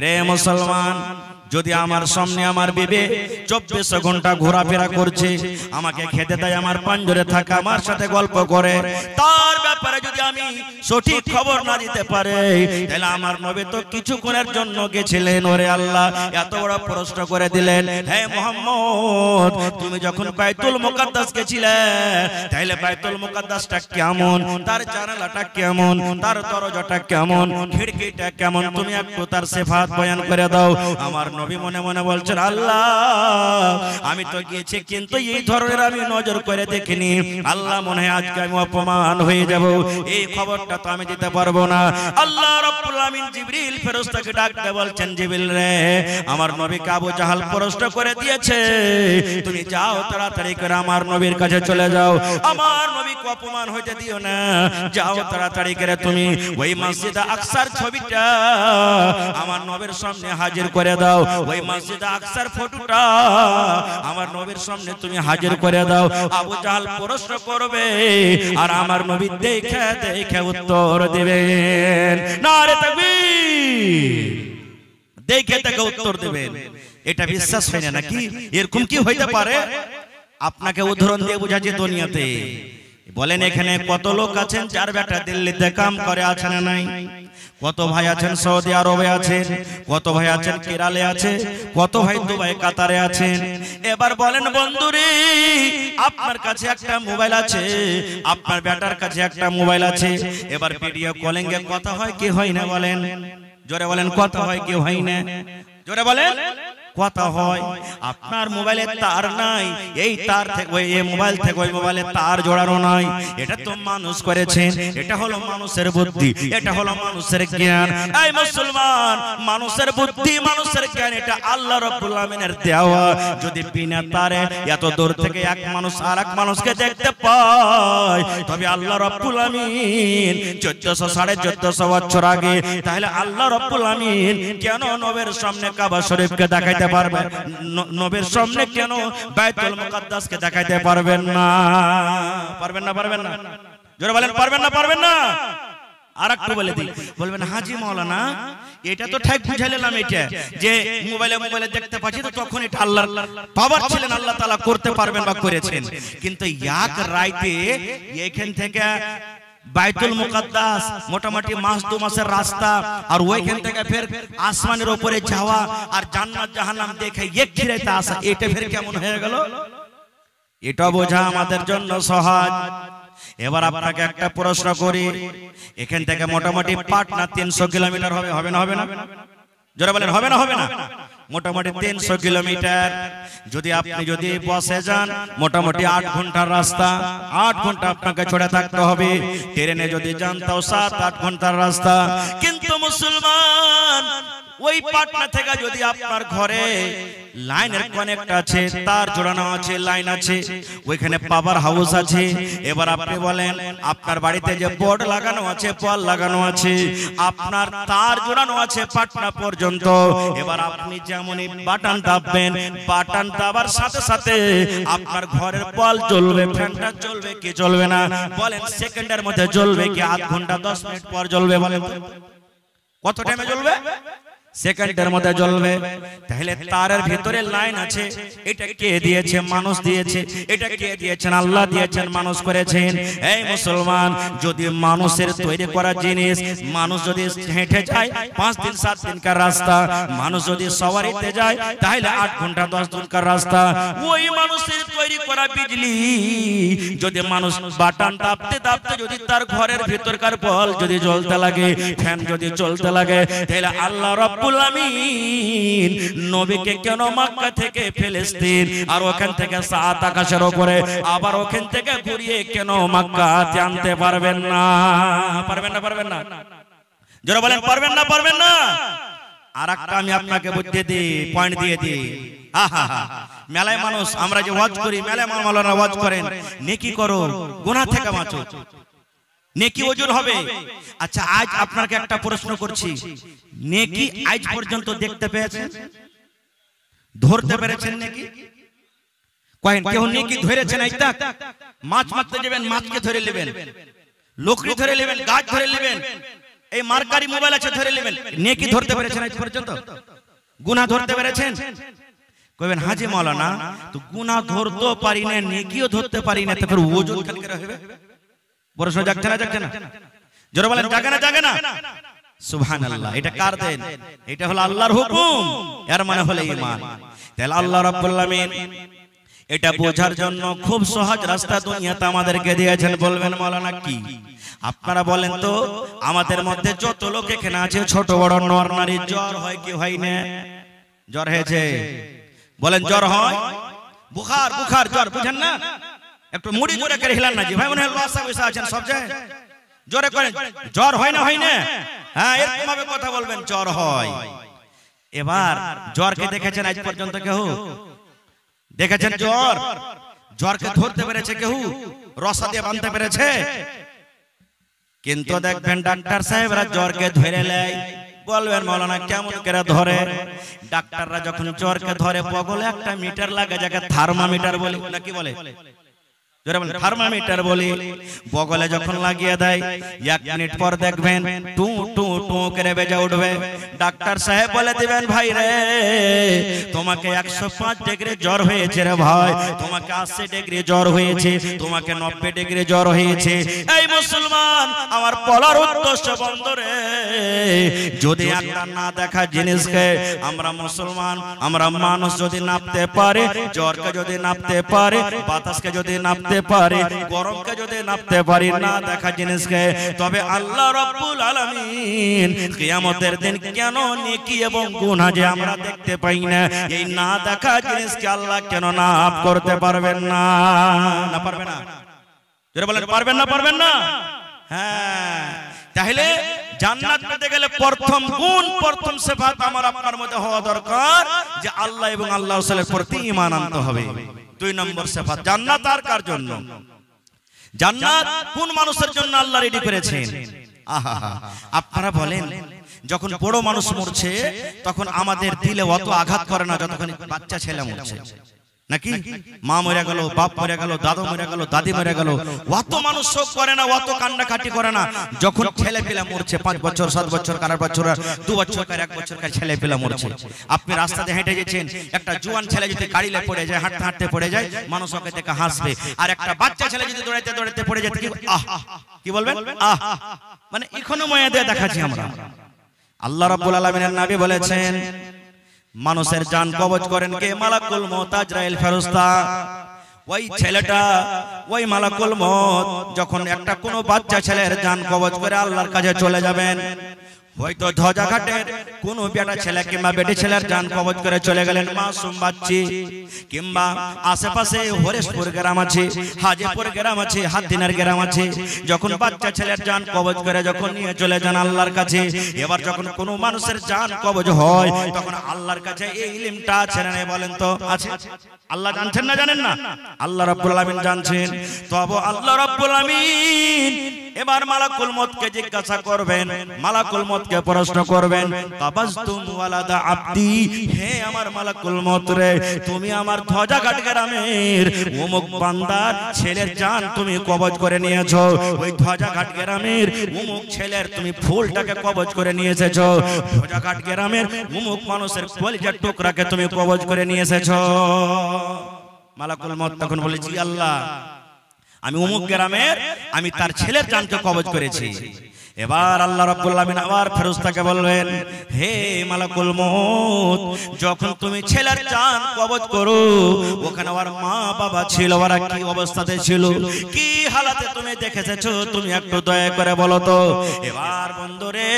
রে মুসলমান, যদি আমার সামনে আমার বিবি 24 ঘন্টা ঘোরাফেরা করছে, আমাকে খেতে দেয়, আমার পাঞ্জরে থাকে, আমার সাথে গল্প করে, তার ব্যাপারে যদি আমি সঠিক খবর না দিতে পারি, তাহলে আমার নবী তো কিছুক্ষণের জন্য গেছিলেন, ওরে আল্লাহ এত বড় প্রশ্ন করে দিলেন, হে মুহাম্মদ তুমি যখন বাইতুল মুকাদ্দাস গেছিলে, তাহলে বাইতুল মুকাদ্দাসটা কেমন, তার জানালাটা কেমন, তার দরজাটা কেমন, খিড়কিটা কেমন, তুমি একটু তার সিফাত বয়ান করে দাও। আমার নবী মনে মনে বলছেন, আল্লাহ আমি তো গিয়েছি, কিন্তু এই ধরনের আমি নজর করে দেখিনি, আল্লাহ মনে হয় আজকে আমি অপমান হয়ে যাব, এই খবরটা তো আমি দিতে পারবো না। আল্লাহ রাব্বুল আমিন জিবরিল ফেরেশতাকে ডাকতে বলছেন, জিবরিল রে, আমার নবীকে আবু জাহাল প্রশ্ন করে দিয়েছে, তুমি যাও তাড়াতাড়ি করে আমার নবীর কাছে চলে যাও, আমার নবীকে অপমান হইতে দিও না, যাও তাড়াতাড়ি করে তুমি ওই মসজিদে আকসার ছবিটা আমার নবীর সামনে হাজির করে দাও, ওই মসজিদে আকসার ফটোটা আমার নবীর সামনে তুমি হাজির করে দাও। আবু জাহাল প্রশ্ন করবে আর আমার নবী দেখে দেখে উত্তর দিবেন, নারে তাকবীর, দেখে দেখে উত্তর দিবেন। এটা বিশ্বাস হয় না নাকি? এরকম কি হইতে পারে? আপনাকে উদাহরণ দিয়ে বোঝাচ্ছি দুনিয়াতে। বলেন এখানে কত লোক আছেন যার বেটা দিল্লিতে কাম করে, আছে না নাই? কত ভাই আছেন সৌদি আরবে আছেন, কত ভাই আছেন কেরালে আছে, কত ভাই দুবাই কাতারে আছেন। এবার বলেন বন্ধুরে, আপনার কাছে একটা মোবাইল আছে, আপনার বেটার কাছে একটা মোবাইল আছে, এবার ভিডিও কলিং এ কথা হয় কি হয় না? বলেন জোরে বলেন, কথা হয় কি হয় না? জোরে বলেন, কথা হয়। আপনার মোবাইলে তার নাই, এই তার থেকে ওই মোবাইল থেকে ওই মোবাইলে তার জোড়ানো নাই, এটা তো মানুষ করেছেন, এটা হলো মানুষের বুদ্ধি, এটা হলো মানুষের জ্ঞান। এই মুসলমান, মানুষের বুদ্ধি মানুষের জ্ঞান এটা আল্লাহ রাব্বুল আমিনের দেওয়া। যদি বিনা তারে এত দূর থেকে এক মানুষ আর এক মানুষকে দেখতে পায়, তবে আল্লাহ রাব্বুল আমিন 1400-1450 বছর আগে, তাহলে আল্লাহ রাব্বুল আমিন কেন নবীর সামনে কাবা শরীফকে দেখাইতে পারবেন, নবীর সামনে কেন বাইতুল মুকাদ্দাসকে দেখাইতে পারবেন না? পারবেন না? পারবেন না? জোরে বলেন, পারবেন না? পারবেন না? আরেকটু বলে দিই, বলবেন হাজি মাওলানা এটা তো ঠিক বুঝাইলাম, এটা যে মোবাইলে দেখতে পাচ্ছি, তো তখন এটা আল্লাহর পাওয়ার ছিলেন, আল্লাহ তাআলা করতে পারবেন বা করেছেন, কিন্তু এক রাইতে এখান থেকে বাইতুল মুকাদ্দাস মোটামুটি মাস 2 মাসের রাস্তা, আর ওইখান থেকে ফের আসমানের উপরে যাওয়া আর জান্নাত জাহান্নাম দেখে এক খিরাইতে আসা, এটা ফের কেমন হয়ে গেল? এটা বোঝা আমাদের জন্য সহজ। এবার আপনাকে একটা প্রশ্ন করি, এখান থেকে মোটামুটি পাটনা 300 কিলোমিটার হবে, হবে না? হবে না? জোরে বলেন, হবে না? হবে না? মোটামুটি 300 কিলোমিটার। যদি আপনি যদি বসে যান মোটামুটি 8 ঘন্টার রাস্তা, 8 ঘন্টা আপনাকে ছড়ে থাকতে হবে। ট্রেনে যদি যান তাও 7-8 ঘন্টার রাস্তা। কিন্তু মুসলমান, ওই পাটনা থেকে যদি আপনার ঘরে লাইনের কানেক্ট আছে, তার জোড়ানো আছে, লাইন আছে, ওইখানে পাওয়ার হাউস আছে, এবার আপনি বলেন আপনার বাড়িতে যে বোর্ড লাগানো আছে, পল লাগানো আছে, আপনার তার জোড়ানো আছে পাটনা পর্যন্ত, এবার আপনি যেমনই বাটন দাববেন, বাটন দাবার সাথে সাথে আপনার ঘরের পল জ্বলবে, ফ্যানটা জ্বলবে কি জ্বলবে না? বলেন সেকেন্ডের মধ্যে জ্বলবে কি আধ ঘন্টা 10 মিনিট পর জ্বলবে? বলেন কত টাইমে জ্বলবে? সেকেন্ডের মধ্যে জ্বলবে। তাহলে তারের ভিতরে লাইন আছে, এটা কে দিয়েছে? মানুষ দিয়েছে। এটা কে দিয়েছেন? আল্লাহ দিয়েছেন, মানুষ করেছেন। এই মুসলমান, যদি মানুষের তৈরি করা জিনিস মানুষ যদি হেঁটে যায় 5 দিন 7 দিনকার রাস্তা, মানুষ যদি সওয়ারিতে যায় তাহলে 8 ঘন্টা 10 দিনকার রাস্তা, ওই মানুষের তৈরি করা বিজলি যদি মানুষ বাটন দাবতে দাবতে যদি তার ঘরের ভিতরকার বল যদি জ্বলতে লাগে, ফ্যান যদি চলতে লাগে, তাহলে আল্লাহ রাব্বুল আমিন নবীকে কেন মক্কা থেকে ফিলিস্তিন আর ওখান থেকে 7 আকাশের উপরে আবার ওখান থেকে ঘুরিয়ে কেন মক্কাতে আনতে পারবেন না? পারবেন না? পারবেন না? যারা বলেন পারবেন না? পারবেন না? আরেকটা আমি আপনাকে বুঝিয়ে দিই, পয়েন্ট দিয়ে দিই। মেলায় মানুষ, আমরা যে ওয়াজ করি, মেলায় মাওলানা ওয়াজ করেন, নেকি করো, গুনাহ থেকে বাঁচো, নেকি ওজন হবে। আচ্ছা, আজ আপনাকে একটা প্রশ্ন করছি, নেকি আজ পর্যন্ত দেখতে পেয়েছেন? ধরতে পেরেছেন নেকি? কয়েন কেউ নেকি ধরেছেন? আজ তক মাছ মারতে যাবেন, মাছকে ধরে নেবেন, লোকরি ধরে নেবেন, গাছ ধরে নেবেন, এই মার্কারি মোবাইল আছে ধরে নেবেন, নেকি ধরতে পেরেছেন আজ পর্যন্ত? গুনাহ ধরতে পেরেছেন? কইবেন হাজি মাওলানা তো গুনাহ ধরতে পারি না, নেকিও ধরতে পারি না, তো ফির ওজন কেন করে হবে? প্রশ্ন জাগছে না জাগছে না? জোরে বলেন জাগে না জাগে না? সুবহানাল্লাহ। এটা কার দেন? এটা হলো আল্লাহর হুকুম, এর মানে হলো ঈমান। তাহলে আল্লাহ রাব্বুল আলামিন এটা বোঝার জন্য খুব সহজ রাস্তা দুনিয়াতে আমাদেরকে দিয়েছেন। বলবেন মাওলানা কি? আপনারা বলেন তো, আমাদের মধ্যে যত লোক এখানে আছে ছোট বড় নর নারী জ্বর হয় কি হয় না? জ্বর হয়েছে? বলেন জ্বর হয়? বুখার বুখার জ্বর বুঝেন না? একটু মুড়ি জোরে করে হিলান না জি ভাই, মনে হয় লসা বসে আছেন সব জায়গায়। জোরে করেন জ্বর হয় না হয় না? হ্যাঁ এরকম ভাবে কথা বলবেন, জ্বর হয়। এবার জ্বরকে দেখেছেন আজ পর্যন্ত কেউ? দেখেছেন জ্বর? জ্বরকে ধরতে পেরেছে কেউ? রসা দিয়ে বাঁধতে পেরেছে? কিন্তু দেখবেন ডাক্তার সাহেবরা জ্বরকে ধরে নেয়। বলবেন মাওলানা কেমন করে ধরে? ডাক্তাররা যখন জ্বরকে ধরে পগলে একটা মিটার লাগে, যাকে থার্মোমিটার বলে, নাকি বলে? থার্মোমিটার বলি, বগলে যখন লাগিয়ে দেয় 1 মিনিট পর দেখবেন টু টু টু করে বেজে উঠবে। ডাক্তার সাহেব বলে দিবেন ভাই রে তোমাকে 105 ডিগ্রি জ্বর হয়েছে রে ভাই, তোমাকে 80 ডিগ্রি জ্বর হয়েছে, তোমাকে 90 ডিগ্রি জ্বর হয়েছে। এই মুসলমান আমার বলার উদ্দেশ্য বন্ধ রে, যদি একটা না দেখা জিনিসকে আমরা মুসলমান, আমরা মানুষ যদি নাপতে পারে, জ্বরকে যদি নাপতে পারে, বাতাসকে যদি নাপতে পারে, গরমকে যদি নাপতে পারি, না দেখা জিনিসকে, তবে আল্লাহ রাব্বুল আলামিন কিয়ামতের দিন কেন নেকি এবং গুনাহ যে আমরা দেখতে পাই না, এই না দেখা জিনিসকে আল্লাহ কেন নাপ করতে পারবেন না? না পারবে না? যারা বলেন পারবেন না পারবেন না? হ্যাঁ, তাহলে জান্নাত পেতে গেলে প্রথম গুণ, প্রথম সিফাত আমার আপনার মধ্যে হওয়া দরকার যে আল্লাহ এবং আল্লাহর রাসূলের প্রতি ঈমান আনতে হবে। 2 নম্বর সিফাত, জান্নাত আর কার জন্য? জান্নাত কোন মানুষের জন্য আল্লাহ রেডি করেছেন? আহা, আপনারা বলেন যখন বড় মানুষ মরছে তখন আমাদের দিলে অত আঘাত করে না যতক্ষণ বাচ্চা ছেলে মরছে, নাকি? মা মরে গেল, বাপ মরে গেল, দাদু মরে গেল, দাদি মরে গেল, অত মানুষ শোক করে না, অত কান্নাকাটি করে না। যখন ছেলে পেলে মরছে, 5 বছর 7 বছর কার বছর 2 বছর কার 1 বছর কার ছেলে পেলে মরছে। আপনি রাস্তাতে হেঁটে যাচ্ছেন, একটা জোয়ান ছেলে যদি গাড়িলে পড়ে যায়, হাঁটতে হাঁটতে পড়ে যায়, মানুষ ওকে দেখে হাসবে। আর একটা বাচ্চা ছেলে যদি দৌড়াইতে দৌড়াইতে পড়ে যায়, কি বলবেন? মানে এখনো মায়া দিয়ে দেখাচ্ছি আমরা। আল্লাহ রাব্বুল আলামিনের নবী বলেছেন মানুষের জান কবজ করেন কে? মালাকুল মউত, আজরাইল ফেরেশতা। ওই ছেলেটা, ওই মালাকুল মউত যখন একটা কোনো বাচ্চা ছেলের জান কবজ করে আল্লাহর কাছে চলে যাবেন, হয়তো ধ্বজাঘাটের কোন বেটা ছেলে কিংবা বেটি ছেলের জান কবজ করে চলে গেলেন মাসুম বাচ্চি, কিংবা আশেপাশে হরিশপুর গ্রাম আছে, হাজিপুর গ্রাম আছে, হাতিনার গ্রাম আছে, যখন বাচ্চা ছেলের জান কবজ করে যখন নিয়ে চলে যান আল্লাহর কাছে, এবার যখন কোনো মানুষের জান কবজ হয় তখন আল্লাহর কাছে এই ইলমটা আছে না? বলেন তো আছে? আল্লাহ জানছেন না জানেন না? আল্লাহ রাব্বুল আলামিন জানছেন। তবে আল্লাহ রাব্বুল আলামিন এবার মালাকুল মউতকে জিজ্ঞাসা করবেন, মালাকুল মউতকে প্রশ্ন করবেন, কাবাজতুম ওয়ালাদা আবদি, হে আমার মালাকুল মউত রে, তুমি আমার ধ্বজাঘাট গ্রামের অমুক বান্দার ছেলের জান তুমি কবজ করে নিয়েছো, ওই ধ্বজাঘাট গ্রামের অমুক ছেলের তুমি ফুলটাকে কবজ করে নিয়ে এসেছো, ধ্বজাঘাট গ্রামের অমুক মানুষের কলিজার টুকরাকে তুমি কবজ করে নিয়ে এসেছো। মালাকুল মউত তখন বলেছি আল্লাহ আমি অমুক গ্রামের আমি তার ছেলের জানকে কবজ করেছি। এবার আল্লাহ রাব্বুল আলামিন আবার ফেরেশতাকে বলবেন, হে মালাকুল মউত, যখন তুমি ছেলের জান কবজ করো ওখানে ওর মা বাবা ছিল, ওরা কি অবস্থাতে ছিল, কি হালাতে তুমি দেখেছো, তুমি একটু দয়া করে বলো তো। এবার বন্ধুরে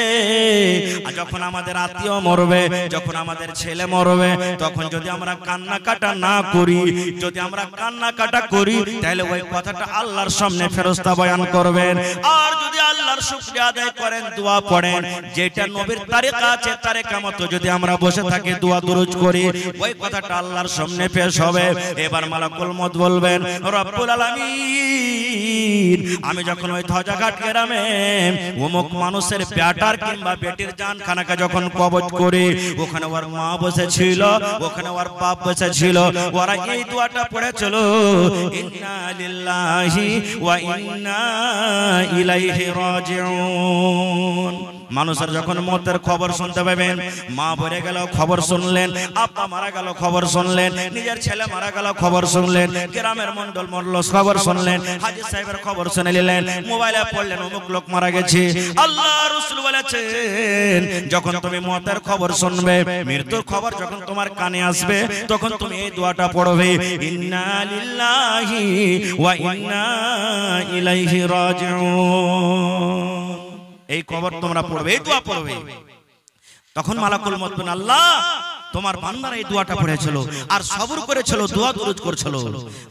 যখন আমাদের আত্মীয় মরবে, যখন আমাদের ছেলে মরবে, তখন যদি আমরা কান্না কাটা না করি, যদি আমরা কান্না কাটা করি, তাহলে ওই কথাটা আল্লাহর সামনে ফেরেশতা বয়ান করবেন। আর যদি আল্লাহর শুকরিয়া আদায় করেন, দোয়া পড়েন, যেটা নবীর তারিকা আছে তারিকা মতো যদি আমরা বসে থাকি দোয়া দরুদ করি, ওই কথাটা আল্লাহর সামনে পেশ হবে। এবার মালাকুল মউত বলবেন, রব্বুল আলামিন আমি যখন ওই ধ্বজাঘাট গ্রামে অমুক মানুষের বেটার কিংবা বেটির জানখানাকে যখন কবজ করি, ওখানে ওর মা বসেছিল, ওখানে ওর বাপ বসেছিল, ওরা এই দোয়াটা পড়েছিল, ইন্না লিল্লাহি ওয়া ইন্না ইলাইহি রাজিউন। মানুষের যখন মতের খবর শুনতে পাবেন, মা মরে গেল খবর শুনলেন, আব্বা মারা গেল খবর শুনলেন, নিজের ছেলে মারা গেল খবর শুনলেন, গ্রামের মন্ডল মরল খবর শুনলেন, হাজী সাহেবের খবর শুনে নিলেন, মোবাইলে পড়লেন অমুক লোক মারা গেছে। আল্লাহ রাসূল বলেছেন যখন তুমি মতের খবর শুনবে, মৃত্যুর খবর যখন তোমার কানে আসবে, তখন তুমি এই দোয়াটা পড়বে, ইন্না লিল্লাহি ওয়া ইন্না ইলাইহি রাজিউন। এই খবর তোমরা পড়বে, এই দোয়া পড়বে। তখন মালাকুল মউত বলেন, আল্লাহ তোমার বান্দারা এই দোয়াটা পড়েছিল আর সবর করেছিল, দোয়া দরুদ করেছিল।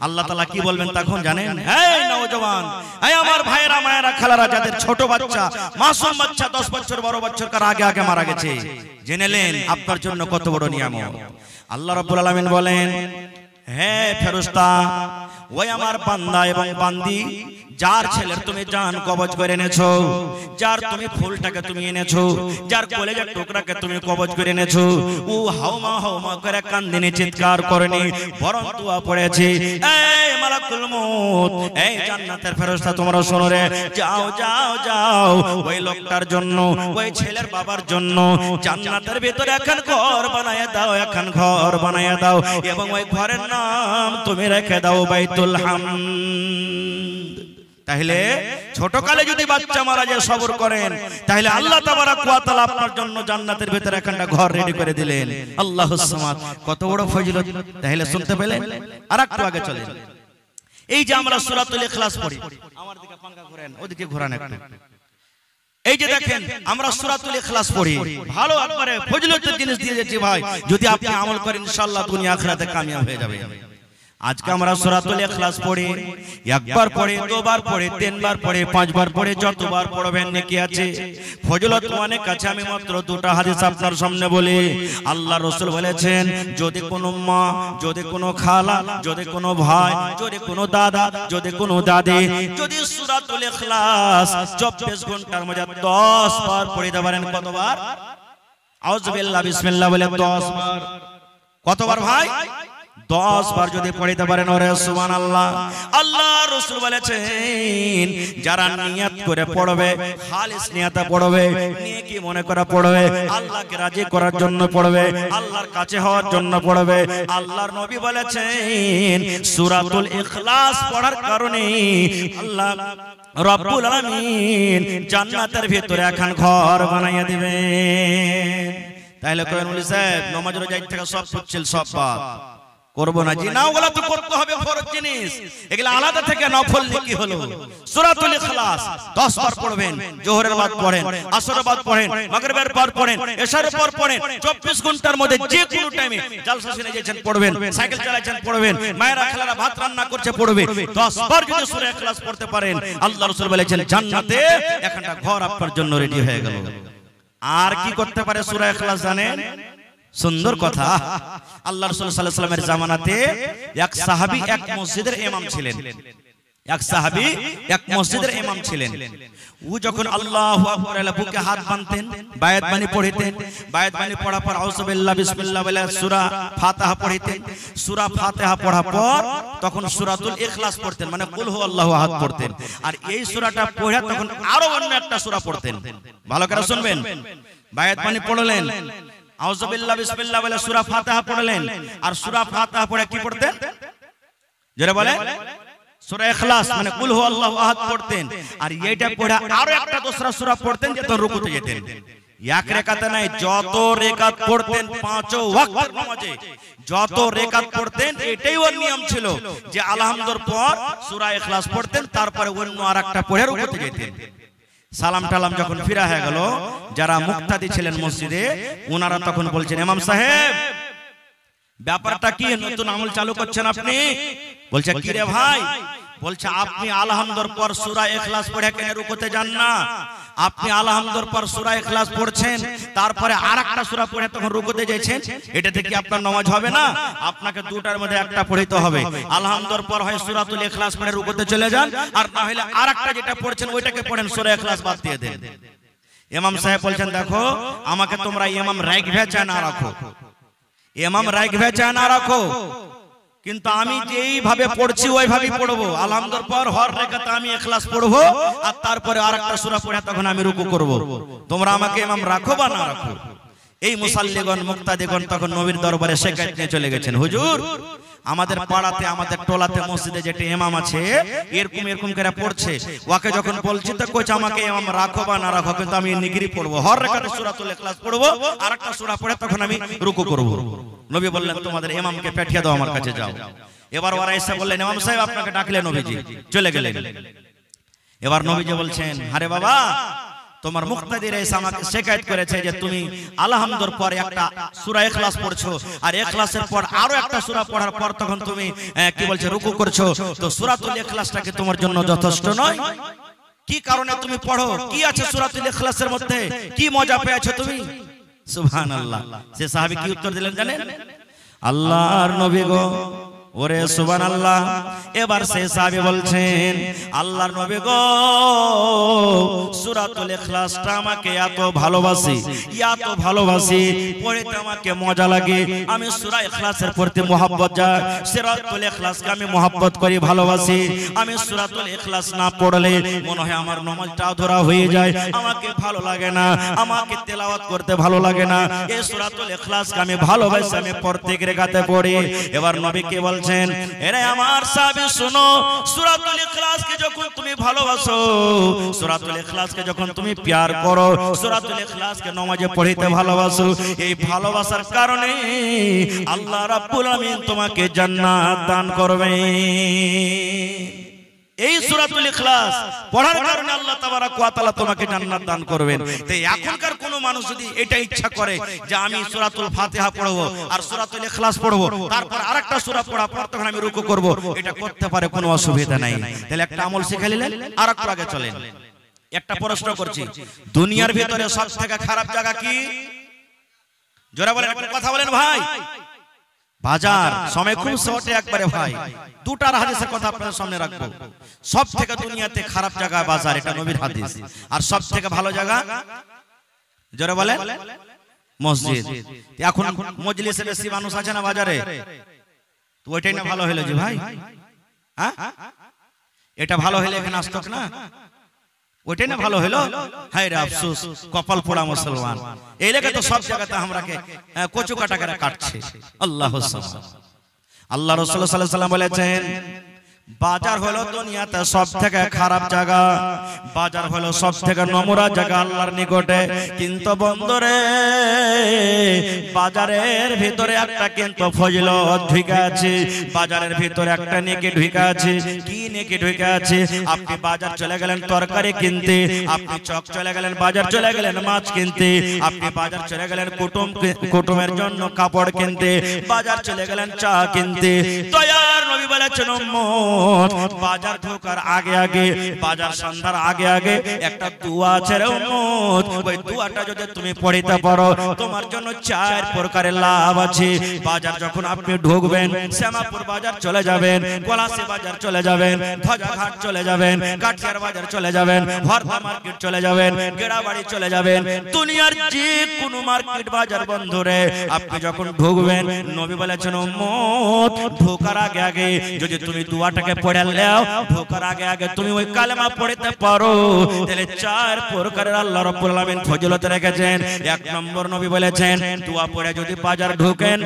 আল্লাহ তাআলা কি বলবেন তখন জানেন? এই নওজওয়ান, এই আমার ভাইয়েরা মায়েরা খালারা, যাদের ছোট বাচ্চা মাসুম বাচ্চা 10 বছর 12 বছর কার আগে আগে মারা গেছে, জেনেলেন আপনার জন্য কত বড় নিয়ামত। আল্লাহ রাব্বুল আলামিন বলেন, হে ফেরেশতা, ওই আমার বান্দা এবং বান্দি যার ছেলের তুমি জান কবজ করে এনেছো, যার তুমি ফুলটাকে তুমি এনেছো, যার কলেজের টুকরাকে তুমি কবজ করে এনেছো, ও হাওমা হাওমা করে কান্দিনি, চিৎকার করেনি, বরং দোয়া পড়েছে, এই মালাকুল মউত, এই জান্নাতের ফেরেশতা তোমরা শোনো রে, যাও যাও যাও ওই লোকটার জন্য, ওই ছেলের বাবার জন্য জান্নাতের ভিতরে এখন ঘর বানায়া দাও, এখন ঘর বানায়া দাও, এবং ওই ঘরের নাম তুমি রেখে দাও বাইতুল হামদ। তাহলে ছোটকালে যদি বাচ্চা মারা যায় সবর করেন, তাহলে আল্লাহ তাবারাক ওয়া তাআলা আপনার জন্য জান্নাতের ভিতরে একটা ঘর রেডি করে দিলেন। আল্লাহুস সামাদ, কত বড় ফজিলত। তাহলে শুনতে পেলেন? আরেকটু আগে চলেন। এই যে আমরা সূরাতুল ইখলাস পড়ি, আমার দিকে পাঙ্খা ঘোরেন, ওদিকে ঘোরান একটু। এই যে দেখেন আমরা সূরাতুল ইখলাস পড়ি, ভালো একবারে ফজিলতের জিনিস দিয়ে যাচ্ছি ভাই, যদি আপনি আমল করেন ইনশাআল্লাহ দুনিয়া আখিরাতে কামিয়াব হয়ে যাবে। আজকে আমরা সূরাতুল ইখলাস পড়ি, একবার পড়ি, দুবার পড়ি, তিনবার পড়ি, পাঁচবার পড়ি, যতবার পড়বেন নেকি আছে, ফজিলত অনেক আছে। আমি মাত্র দুটো হাদিস আপনার সামনে বলি। আল্লাহ রাসূল বলেছেন, যদি কোনো মা, যদি কোনো খালা, যদি কোনো ভাই, যদি কোনো দাদা, যদি কোনো দাদি যদি সূরাতুল ইখলাস 24 ঘন্টার মধ্যে 10 বার পড়তে পারেন, কতবার? আউযু বিল্লাহ বিসমিল্লাহ বলে 10 বার। কতবার ভাই? 10 বার যদি পড়তে পারেন, ওরে সুবহানাল্লাহ। আল্লাহ রাসূল বলেছেন, যারা নিয়ত করে পড়বে, খালিস নিয়তে পড়বে, নেকি মনে করে পড়বে, আল্লাহকে রাজি করার জন্য পড়বে, আল্লাহর কাছে হওয়ার জন্য পড়বে, আল্লাহর নবী বলেছেন সূরাতুল ইখলাস পড়ার কারণে আল্লাহ রব্বুল আলামিন জান্নাতের ভিতরে এখন ঘর বানাইয়া দিবেন। তাহলে কোরআন বলি সাহেব নামাজ রোজা থেকে সব পড়ছিল, সব বাদ করব না, জি না, ওগুলা তো করতে হবে, ফরজ জিনিস, এগুলা আলাদা থেকে নফল নেকি হলো। সূরাতুল ইখলাস 10 বার পড়বেন, জোহরের বাদ পড়েন, আসরের বাদ পড়েন, মাগরিবের পর পড়েন, এশারের পর পড়েন, 24 ঘন্টার মধ্যে যে কোনো টাইমে জালসা শুনে যাচ্ছেন পড়বেন, সাইকেল চালাচ্ছেন পড়বেন, মায়েরা খালারা ভাত রান্না করছে পড়বে। 10 বার যদি সূরা ইখলাস পড়তে পারেন, আল্লাহ রাসূল বলেছেন জান্নাতে একটা ঘর আপনার জন্য রেডি হয়ে গেল। আর কি করতে পারে সূরা ইখলাস জানেন? সুন্দর কথা। আল্লাহ রাসূল সাল্লাল্লাহু আলাইহি ওয়াসাল্লামের জামানাতে এক সাহাবী এক মসজিদের ইমাম ছিলেন, এক সাহাবী এক মসজিদের ইমাম ছিলেন। ও যখন আল্লাহু আকবার বলে বুকে হাত বাঁধতেন, বায়াত বাণী পড়তেন, বায়াত বাণী পড়ার পর আউযু বিল্লাহ বিসমিল্লাহ বলে সূরা ফাতিহা পড়তেন। সূরা ফাতিহা পড়ার পর তখন সূরাতুল ইখলাস পড়তেন, মানে কুল হুয়াল্লাহু আহাদ পড়তেন। আর এই সূরাটা পড়ে তখন আরো অন্য একটা সূরা পড়তেন। ভালো করে শুনবেন, বায়াত বাণী পড়লেন, আউযু বিল্লাহ বিসমিল্লাহ বলে সূরা ফাতিহা পড়লেন, আর সূরা ফাতিহা পড়ে কি পড়তেন? যারা বলে সূরা ইখলাস মানে কুল হুয়াল্লাহু আহাদ পড়তেন। আর এইটা পড়ে আরো একটা দোসরা সূরা পড়তেন, যেত রুকুতে যেতেন। এক রাকাতে নাই, যত রাকাত পড়তেন 5 ওয়াক্তের নামাজে যত রাকাত পড়তেন, এটাই ওর নিয়ম ছিল যে আলহামদুলিল্লাহর পর সূরা ইখলাস পড়তেন, তারপরে অন্য আরেকটা পড়ে রুকুতে যেতেন। সালাম টালাম যখন ফিরা হয়ে গেল, যারা মুক্তাদি ছিলেন মসজিদে, ওনারা তখন বলছেন, ইমাম সাহেব ব্যাপারটা কি, নতুন আমল চালু করছেন আপনি? বলছে কি রে ভাই? বলছে আপনি আলহামদুলিল্লাহর পর সূরা ইখলাস পড়ে কেন রুকুতে যান না? আপনি আলহামদুলিল্লাহর পর সূরা ইখলাস পড়ছেন, তারপরে আরেকটা সূরা পড়ে তখন রুকুতে যাচ্ছেন, এটা থেকে আপনার নামাজ হবে না। আপনাকে দুটার মধ্যে একটা পড়তে হবে। আলহামদুলিল্লাহর পর হয় সূরাতুল ইখলাস পড়ে রুকুতে চলে যান, আর না হলে আরেকটা যেটা পড়ছেন ওইটাকে পড়েন, সূরা ইখলাস বাদ দিয়ে দেন। ইমাম সাহেব বলছেন, দেখো আমাকে তোমরা ইমাম রাখবে চায় না রাখো, ইমাম রাখবে চায় না রাখো, কিন্তু আমি যেইভাবে পড়ছি ওইভাবেই পড়বো। আলহামদুলিল্লাহ পর হর রাকাতে আমি ইখলাস পড়বো, আর তারপরে আরেকটা সূরা পড়ে তখন আমি রুকু করব। তোমরা আমাকে ইমাম রাখো বা না রাখো। এই মুসাল্লিগণ মুক্তাদিগণ তখন নবীর দরবারে শিকায়ত নিয়ে চলে গেছেন, হুজুর আমাদের পাড়াতে আমাদের টোলাতে মসজিদে যেটা ইমাম আছে এরকম এরকম করে পড়ছে, ওকে যখন বলছি তো কইছে আমাকে ইমাম রাখো বা না রাখো, কিন্তু আমি নিগরি পড়বো, হর রাকাতে সূরাতুল ইখলাস পড়বো, আরেকটা সূরা পড়ে তখন আমি রুকু করব। নবী বললেন তোমাদের ইমামকে পাঠিয়ে দাও আমার কাছে যাও। এবার ওরা এসে বললেন ইমাম সাহেব আপনাকে ডাকলেন। নবীজি চলে গেলেন। এবার নবীজি বলছেন আরে বাবা তোমার মুক্তাদিরা এসে আমাকে শিকায়ত করেছে যে তুমি আলহামদুলিল্লাহ পরে একটা সূরা ইখলাস পড়ছো, আর ইখলাসের পর আরো একটা সূরা পড়ার পর তখন তুমি কি বলছো রুকু করছো, তো সূরাতুল ইখলাসটা কি তোমার জন্য যথেষ্ট নয়? কি কারণে তুমি পড়ো? কি আছে সূরাতুল ইখলাসের মধ্যে? কি মজা পেয়েছো তুমি? সুবহানাল্লাহ। সে সাহাবী কি উত্তর দিলেন জানেন? আল্লাহর নবী গো, ওরে সুবহানাল্লাহ। এবার সে সাহাবী বলছেন আল্লাহর নবী গো, সূরাতুল ইখলাসটা আমাকে এত ভালোবাসি পড়তে আমাকে মজা লাগে, আমি সূরা ইখলাসের প্রতি মহব্বত যায়, সূরাতুল ইখলাসকে আমি মহব্বত করি, ভালোবাসি। আমি সূরাতুল ইখলাস না পড়লে মনে হয় আমার নামাজটা অধরা হয়ে যায়, আমাকে ভালো লাগে না, আমাকে তেলাওয়াত করতে ভালো লাগে না। এই সূরাতুল ইখলাসকে আমি ভালোবাসি, আমি প্রত্যেক রাকাতে পড়ি। এবার নবী কে বলছেন এরে আমার সাহাবী শুনো, সূরাতুল ইখলাসকে যখন তুমি ভালোবাসো, সূরাতুল ইখলাসকে যখন তুমি প্যার করো, সূরাতুল ইখলাসকে নামাজে পড়িতে ভালোবাসো, এই ভালোবাসার কারণে আল্লাহ রাব্বুল আমিন তোমাকে জান্নাত দান করবে। এই সূরাতুল ইখলাস পড়ার কারণে আল্লাহ তাবারক ওয়া তাআলা তোমাকে জান্নাত দান করবেন। তাই এখনকার কোন মানুষ যদি এটা ইচ্ছা করে যে আমি সূরাতুল ফাতিহা পড়বো আর সূরাতুল ইখলাস পড়বো, তারপর আরেকটা সূরা পড়ার পর তখন আমি রুকু করব, এটা করতে পারে, কোনো অসুবিধা নাই। তাহলে একটা আমল শিখে নিলেন, আরেকটু আগে চলেন। একটা প্রশ্ন করছি, দুনিয়ার ভিতরে সবথেকে খারাপ জায়গা কি? জোরে বলেন, একটা কথা বলেন ভাই। বাজার। সময় খুব শর্টে একবারে ভাই, দুটার হাদিসের কথা আপনাদের সামনে রাখবো। সব থেকে দুনিয়াতে খারাপ জায়গা বাজার, এটা নবীর হাদিস। আর সব থেকে ভালো জায়গা জোরে বলেন মসজিদ। এখন মজলিসে বেশি মানুষ আছে না বাজারে, তো ওইটাই না ভালো হলো জি ভাই। হ্যাঁ এটা ভালো হলে এখানে আসতো না, ওইটাই না ভালো হলো। হায় রে আফসোস, কপাল পোড়া মুসলমান। এই লেগে তো সব জায়গাতে আমরাকে কচু কাটা করে কাটছে। আল্লাহ আল্লাহ রাসূল সাল্লাল্লাহু আলাইহি ওয়াসাল্লাম বলেছেন বাজার হলো দুনিয়াতে সবথেকে খারাপ জায়গা, বাজার হলো সবথেকে নোংরা জায়গা আল্লাহর নিকটে। কিন্তু বন্ধুরে বাজারের ভিতরে একটা কিন্তু ফজিলত ঢুকে আছে, বাজারের ভিতরে একটা নেকি ঢুকে আছে। কি নেকি ঢুকে আছে? আপনি বাজার চলে গেলেন তরকারি কিনতে, আপনি চক চলে গেলেন বাজার চলে গেলেন মাছ কিনতে, আপনি বাজার চলে গেলেন কুটুমের জন্য কাপড় কিনতে, বাজার চলে গেলেন চা কিনতে। দয়ার নবী বলেছেন উম্মত বাজার ঢোকার আগে আগে, বাজার সন্ধ্যার আগে আগে একটা দোয়া আছে রে উম্মত, ওই দোয়াটা যদি তুমি পড়িতে পারো তোমার জন্য 4 প্রকারের লাভ আছে। বাজার যখন আপনি ঢুকবেন, শ্যামাপুর বাজার চলে যাবেন, পলাশী বাজার চলে যাবেন, ধ্বজাঘাট চলে যাবেন, কাঠিয়ার বাজার চলে যাবেন, হরদা মার্কেট চলে যাবেন, গেড়াবাড়ি চলে যাবেন, দুনিয়ার যে কোনো মার্কেট বাজার বন্ধুরে আপনি যখন ঢুকবেন, নবী বলেছেন উম্মত ঢোকার আগে আগে যদি তুমি দোয়াটাকে পড়ে নাও, ঢোকার আগে আগে তুমি ওই কালেমা পড়তে পারো, তাহলে 4 প্রকারের আল্লাহ রাব্বুল আলামিন ফজিলত রেখেছেন। 1 নম্বর নবী বলেছেন দোয়া পড়ে যদি বাজার ঢোকেন,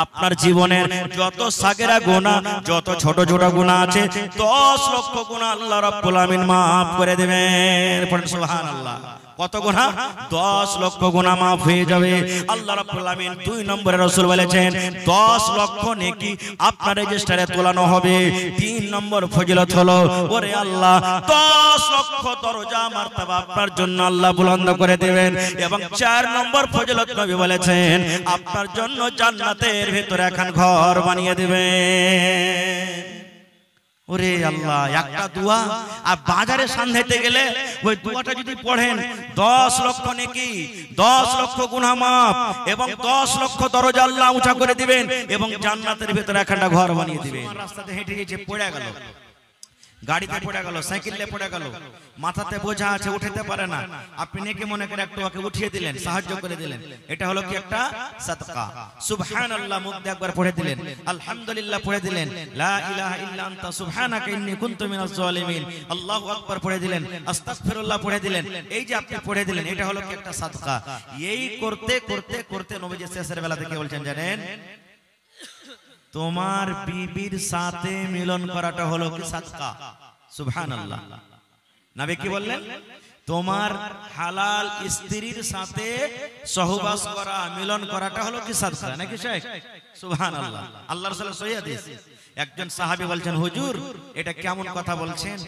আপনার জীবনের যত সাগেরা গুনাহ, যত ছোট ছোট গুনাহ আছে 10 লক্ষ গুনাহ আল্লাহ রাব্বুল আলামিন maaf করে দিবেন। পড়েন সুবহানাল্লাহ। কত গুনাহ? 10 লক্ষ গুনাহ maaf হয়ে যাবে আল্লাহ রাব্বুল আলামিন। 2 নম্বরে রাসূল বলেছেন 10 লক্ষ নেকি আপনার রেজিস্টারে তোলানো হবে। 3 নম্বর ফজিলত হলো ওরে আল্লাহ 10 লক্ষ দরজা মারতাবা আপনার জন্য আল্লাহ বুলন্দ করে দিবেন। এবং 4 নম্বর ফজিলত নবী বলেছেন আপনার জন্য জান্নাতের ভিতরে এখন ঘর বানিয়ে দিবেন। ওরে আল্লাহ, একটা দোয়া আর বাজারে সান্ধাইতে গেলে ওই দোয়াটা যদি পড়েন 10 লক্ষ নেকি, 10 লক্ষ গুনাহ maaf এবং 10 লক্ষ দরজা আল্লাহ উঁচা করে দিবেন এবং জান্নাতের ভিতরে একটা ঘর বানিয়ে দিবেন। রাস্তাতে হেঁটে গিয়ে পড়ে গেল, গাড়িতে পড়ে গেল, সাইকেলে পড়ে গেল, মাথাতে বোঝা আছে, উঠাতে পারে না, আপনি নেকি মনে করে একটু ওকে উঠিয়ে দিলেন, সাহায্য করে দিলেন, এটা হলো কি একটা সাদকা। সুবহানাল্লাহ মুখ দিয়ে একবার পড়ে দিলেন, আলহামদুলিল্লাহ পড়ে দিলেন, লা ইলাহা ইল্লা আনতা সুবহানাকা ইন্নী কুনতু মিনাজ জালিমিন, আল্লাহু আকবার পড়ে দিলেন, আস্তাগফিরুল্লাহ পড়ে দিলেন, এই যে আপনি পড়ে দিলেন, এটা হলো কি একটা সাদকা। এই করতে করতে করতে নবীজি শেষের বেলা থেকে বলছেন জানেন, তোমার বিবির সাথে মিলন করাটা হলো কি সাদকা। সুবহানাল্লাহ। নবী কি বললেন? তোমার হালাল স্ত্রীর সাথে সহবাস করা, মিলন করাটা হলো কি সাদকা, নাকি শেখ? সুবহানাল্লাহ। আল্লাহর রাসূলের সহিহ হাদিস। একজন সাহাবী বলছেন, হুজুর এটা কেমন কথা বলছেন?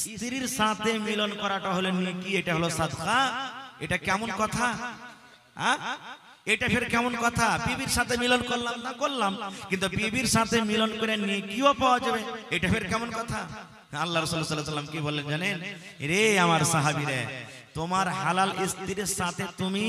স্ত্রীর সাথে মিলন করাটা হলো নেকি, এটা হলো সাদকা, এটা কেমন কথা? হ্যাঁ, এটা ফের কেমন কথা? বিবির সাথে মিলন করলাম না করলাম, কিন্তু বিবির সাথে মিলন করে নেকিও পাওয়া যাবে, এটা ফের কেমন কথা? আল্লাহ রাসূল সাল্লাল্লাহু আলাইহি ওয়াসাল্লাম কি বললেন জানেন? রে আমার সাহাবীরা, তোমার হালাল স্ত্রীর সাথে তুমি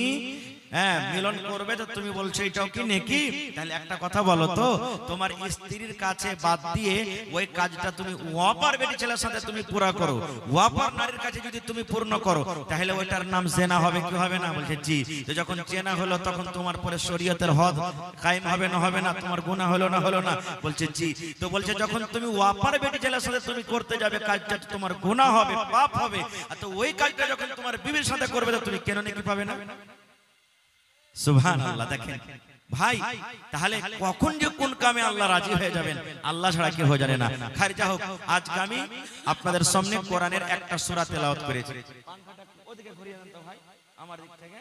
মিলন করবে, তো তুমি বলছো এটাও কি নেকি? তাহলে একটা কথা বলো তো, তোমার স্ত্রীর কাছে বাদ দিয়ে ওই কাজটা তুমি ওয়াপার বেটি ছেলের সাথে তুমি পুরা করো, ওয়াপার নারীর কাছে যদি তুমি পূর্ণ করো, তাহলে ওইটার নাম জেনা হবে কি হবে না? বলছে জি। তো যখন জেনা হলো তখন তোমার পরে শরীয়তের হদ কায়েম হবে না হবে না? তোমার গুনাহ হলো না হলো না? বলছে জি। তো বলছে যখন তুমি ওয়াপার বেটি ছেলের সাথে তুমি করতে যাবে কাজটা, তোমার গুনাহ হবে, পাপ হবে, আর তো ওই কাজটা যখন তোমার বিবির সাথে করবে তো তুমি কেন নেকি পাবে না? সুবহানাল্লাহ। দেখেন ভাই, তাহলে কখন যে কোন কামে আল্লাহ রাজি হয়ে যাবেন আল্লাহ ছাড়া কেউ জানে না। খারিজা হোক, আজকে আমি আপনাদের সামনে কোরআনের একটা সূরা তেলাওয়াত করেছি। ওদিকে ঘুরিয়ে দেন তো ভাই, আমার দিক থেকে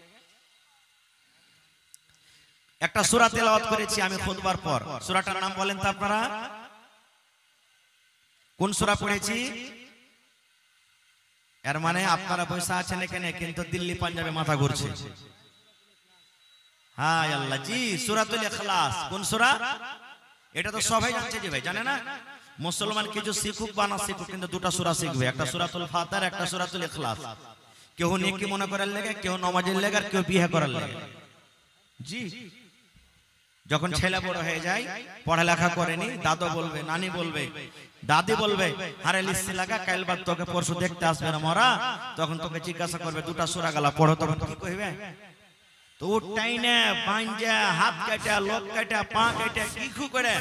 একটা সূরা তেলাওয়াত করেছি আমি খুতবার পর। সূরাটার নাম বলেন তো আপনারা? কোন সূরা পড়েছি? এর মানে আপনারা বসে আছেন এখানে, কিন্তু দিল্লি পাঞ্জাবে মাথা ঘুরছে। হায় আল্লাহ, জি, সূরাতুল ইখলাস। কোন সূরা? এটা তো সবাই জানছে জি ভাই, জানে না? মুসলমান কিছু শিখুক বা না শিখুক, কিন্তু দুটো সূরা শিখবে, একটা সূরাতুল ফাতিহা, একটা সূরাতুল ইখলাস। কেউ নেকি মনে করার লাগে, কেউ নামাজের লাগে, আর কেউ বিয়ে করার লাগে। জি, যখন ছেলে বড় হয়ে যায়, পড়ালেখা করেনি, দাদু বলবে, নানি বলবে, দাদি বলবে, আরে লিস্টি লাগা, কাল বাদ তোকে পরশু দেখতে আসবে না মরা, তখন তোকে জিজ্ঞাসা করবে দুটো সূরা গালা পড়ো, তখন কি কইবে? তো টাইনে পাঞ্জা, হাত কাটা, লোক কাটা, পা কাটা, কি করে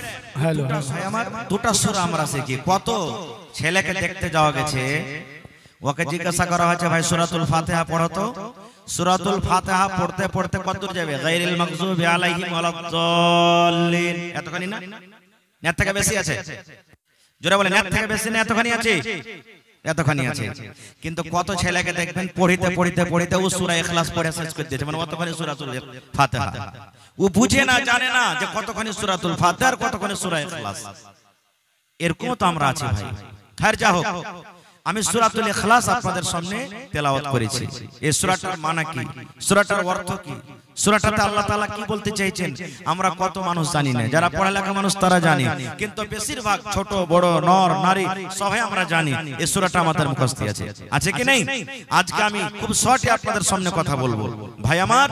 দুটা সূরা আমরা শিখি। কত ছেলেকে দেখতে যাওয়া গেছে, ওকে জিজ্ঞাসা করা হয়েছে, ভাই সূরাতুল ফাতিহা পড়ো তো। সূরাতুল ফাতিহা পড়তে পড়তে কতদূর যাবে? গায়রিল মাগযুবি আলাইহিম ওয়ালাদ-দাল্লিন, এতখানি না? এর থেকে বেশি আছে? জোরে বলেন, এর থেকে বেশি না এতখানি আছে? এতখানি আছে। কিন্তু কত ছেলেকে দেখবেন পড়িতে পড়িতে পড়িতে ও সূরা ইখলাস পড়ে শেষ করে দিয়েছে, মানে অতখানি সূরাতুল ফাতিহা। ও বুঝে না, জানে না যে কতখানি সূরাতুল ফাতিহা আর কতখানি সূরা ইখলাস। এরকম তো আমরা আছি ভাই। খৈর যা হোক, আমি সূরাতুল ইখলাস আপনাদের সামনে তেলাওয়াত করেছি। এই সূরাটার মানে কি, সূরাটার অর্থ কি, সূরাটাতে আল্লাহ তাআলা কি বলতে চাইছেন আমরা কত মানুষ জানি না। যারা পড়ালেখা মানুষ তারা জানে, কিন্তু বেশিরভাগ ছোট বড় নর নারী সবাই আমরা জানি এই সূরাটা আমাদের মুখস্থ আছে, আছে কি নেই? আজকে আমি খুব শর্টে আপনাদের সামনে কথা বলবো ভাই আমার।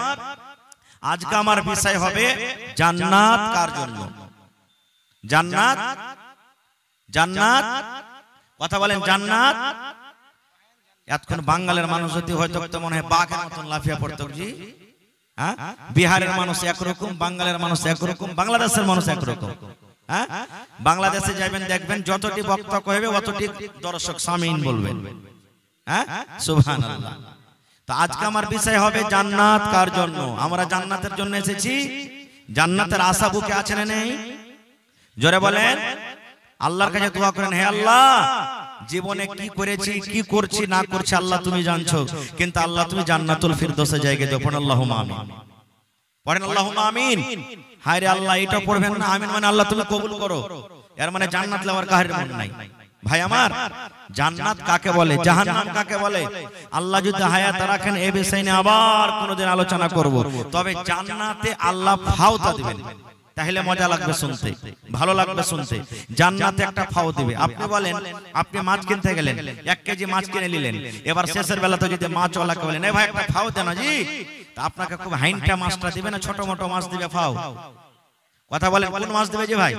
আজকে আমার বিষয় হবে জান্নাত কার জন্য। জান্নাত, জান্নাত, কথা বলেন জান্নাত। এতক্ষণ বাঙালির মানুষ যদি হয়তো মনে হয় বাঘের মতন লাফিয়ে পড়তো জি। হ্যাঁ, বিহারের মানুষ একরকম, বাঙালির মানুষ একরকম, বাংলাদেশের মানুষ একরকম। হ্যাঁ, বাংলাদেশে যাবেন দেখবেন যতটি বক্তা কইবে অতটি দর্শক সামিন বলবেন। হ্যাঁ, সুবহানাল্লাহ। তো আজকে আমার বিষয় হবে জান্নাত কার জন্য। আমরা জান্নাতের জন্য এসেছি। জান্নাতের আশা বুকে আছে না নেই? জোরে বলেন। আল্লাহর কাছে দোয়া করেন, হে আল্লাহ, জীবনে কি করেছি কি করছি না করছি আল্লাহ তুমি জানছো, কিন্তু আল্লাহ তুমি জান্নাতুল ফিরদৌসে জায়গা দাও। পড়েন আল্লাহুম্মা আমিন, পড়েন আল্লাহুম্মা আমিন। হায় রে আল্লাহ, এটা পড়বেন না আমিন মানে আল্লাহ তুমি কবুল করো, এর মানে জান্নাত লওয়ার কাহির মন নাই। ভাই আমার, জান্নাত কাকে বলে, জাহান্নাম কাকে বলে, আল্লাহ যদি হায়াত রাখেন এই বিষয় নিয়ে আবার কোনোদিন আলোচনা করব। তবে জান্নাতে আল্লাহ ফাওতা দিবেন, তাহলে মজা লাগবে শুনতে, ভালো লাগবে শুনতে। জান্নাতে একটা ফাও দিবে। আপনি বলেন, আপনি মাছ কিনতে গেলেন, 1 কেজি মাছ কিনে নিলেন, এবার শেষের বেলাতে যদি মাছ ওয়ালাকে বলেন, এই ভাই একটা ফাও দেন না জি, তা আপনাকে খুব হাইনটা মাছটা দিবে না ছোট মোটো মাছ দিবে ফাও? কথা বলেন, কোন মাছ দিবে জি ভাই?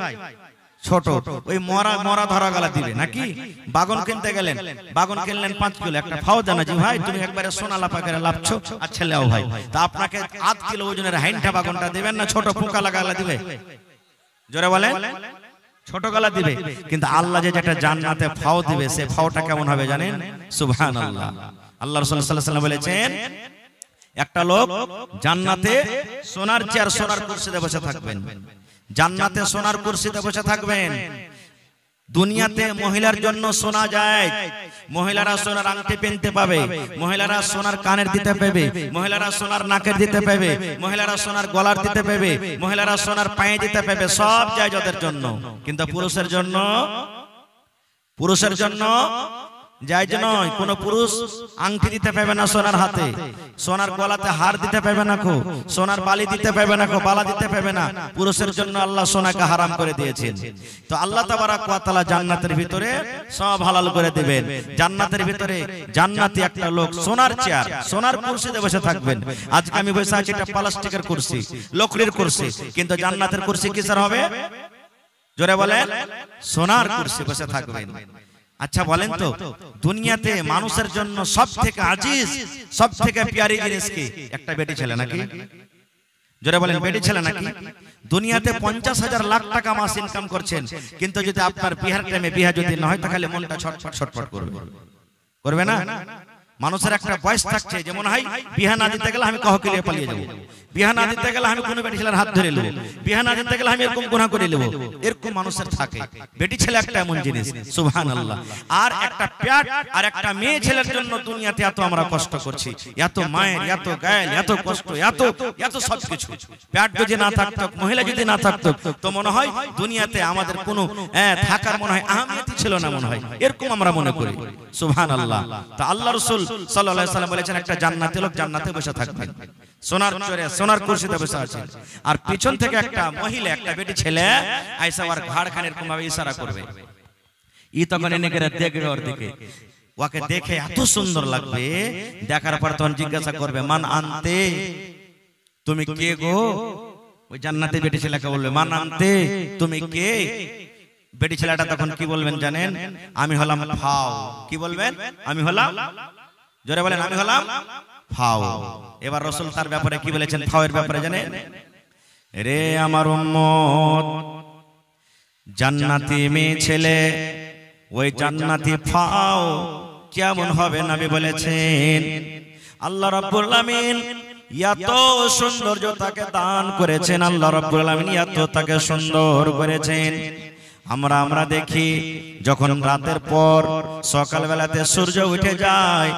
ছোট, ওই মরা মরা ধরা গলা দিবে নাকি? বাগন কিনতে গেলেন, বাগন কিনলেন 5 কিলো, একটা ফাও দেনা জি ভাই তুমি একবারে সোনা লাপা করে লাভছো, আচ্ছা লেও ভাই, তা আপনাকে 8 কিলো ওজনের হাইনটা বাগনটা দিবেন না ছোট পোকা লাগালা দিবে? জোরে বলেন, ছোট গলা দিবে। কিন্তু আল্লাহ যে যেটা জান্নাতে ফাও দিবে, সে ফাওটা কেমন হবে জানেন? সুবহানাল্লাহ। আল্লাহ রাসূল সাল্লাল্লাহু আলাইহি ওয়াসাল্লাম বলেছেন, একটা লোক জান্নাতে সোনার চেয়ার সোনার কুরসিতে বসে থাকবেন, জান্নাতে সোনার কুরসিতে বসে থাকবেন। দুনিয়াতে মহিলার জন্য সোনা যায়, মহিলারা সোনার আংটি পরতে পাবে, মহিলারা সোনার কানের দিতে পাবে, মহিলারা সোনার নাকের দিতে পাবে, মহিলারা সোনার গলার দিতে পাবে, মহিলারা সোনার পায়ে দিতে পাবে, সব যায় যাদের জন্য। কিন্তু পুরুষের জন্য, পুরুষের জন্য জায়েজ নয়। কোন পুরুষ আংটি দিতে পাবে না সোনার হাতে, সোনার গলাতে হার দিতে পাবে না, কো সোনার বালি দিতে পাবে না, কো বালা দিতে পাবে না। পুরুষের জন্য আল্লাহ সোনাকে হারাম করে দিয়েছেন। তো আল্লাহ তাবারাক ওয়া তাআলা জান্নাতের ভিতরে সব হালাল করে দিবেন। জান্নাতের ভিতরে জান্নাতি একটা লোক সোনার চেয়ার সোনার কুরসিতে বসে থাকবেন। আজকে আমি বসে আছি, এটা প্লাস্টিকের কুরসি, লকড়ির কুরসি, কিন্তু জান্নাতের কুরসি কিসের হবে? জোরে বলেন, সোনার কুরসি বসে থাকবেন। আচ্ছা বলেন তো, দুনিয়াতে মানুষের জন্য সব থেকে আজিজ, সব থেকে প্যারি জিনিস কি? একটা বেটি ছেলে নাকি? জোরে বলেন, বেটি ছেলে নাকি? দুনিয়াতে 50,000 লাখ টাকা মাস ইনকাম করছেন, কিন্তু যদি আপনার বিহার টাইমে বিয়া যদি না হয়, তাহলে মনটা ছটফট ছটফট করবে, করবে না? মানুষের একটা বয়স থাকছে, যেমন হয় বিয়া না দিতে গেলে আমি কহকিলিয়ে পালিয়ে যাবো, বিয়া না দিতে গেলে আমি কোনো বেটি ছেলের হাত ধরে নেবো, বিয়া না দিতে গেলে আমি এরকম গুনাহ করে নেবো, এরকম মানুষের থাকে। বেটি ছেলে একটা এমন জিনিস, সুবহানাল্লাহ। আর একটা প্যাট আর একটা মেয়ে ছেলের জন্য দুনিয়াতে এত আমরা কষ্ট করছি, এত মায়ের, এত গায়েল, এত কষ্ট, এত এত সবকিছু। প্যাট যদি না থাকতো, মহিলা যদি না থাকতো, তো মনে হয় দুনিয়াতে আমাদের কোনো থাকার মনে হয় আহমিয়তই ছিল না, মনে হয় এরকম আমরা মনে করি। সুবহানাল্লাহ। তা আল্লাহ রাসূল সাল্লাল্লাহু আলাইহি ওয়াসাল্লাম বলেছেন, একটা জান্নাতি লোক জান্নাতে বসে থাকবেন, সোনার চরে সোনার কুরসিতে বসে আছেন, আর পিছন থেকে একটা মহিলা, একটা বেটি ছেলে আয়েশা ওর ঘাড়খানে এরকম ভাবে ইশারা করবে। ই তখন এনে করে দেখবে ওর দিকে, ওকে দেখে এত সুন্দর লাগবে, দেখার পর তখন জিজ্ঞাসা করবে, মান আনতে, তুমি কে গো? ওই জান্নাতি বেটি ছেলেকে বলবে, মান আনতে, তুমি কে? বেটি ছেলেটা তখন কি বলবেন জানেন? আমি হলাম ফাও। কি বলবেন? আমি হলাম, জোরে বলেন, আমি হলাম ফাও। এবার রাসূল তার ব্যাপারে কি বলেছেন ফাওয়ের ব্যাপারে জানেন? রে আমার উম্মত, জান্নাতি মেয়ে ছেলে, ওই জান্নাতি ফাও কেমন হবে নবী বলেছেন, আল্লাহ রাব্বুল আলামিন এত সৌন্দর্য তাকে দান করেছেন, আল্লাহ রাব্বুল আলামিন এত তাকে সুন্দর করেছেন। আমরা দেখি যখন রাতের পর সকাল বেলাতে সূর্য উঠে যায়,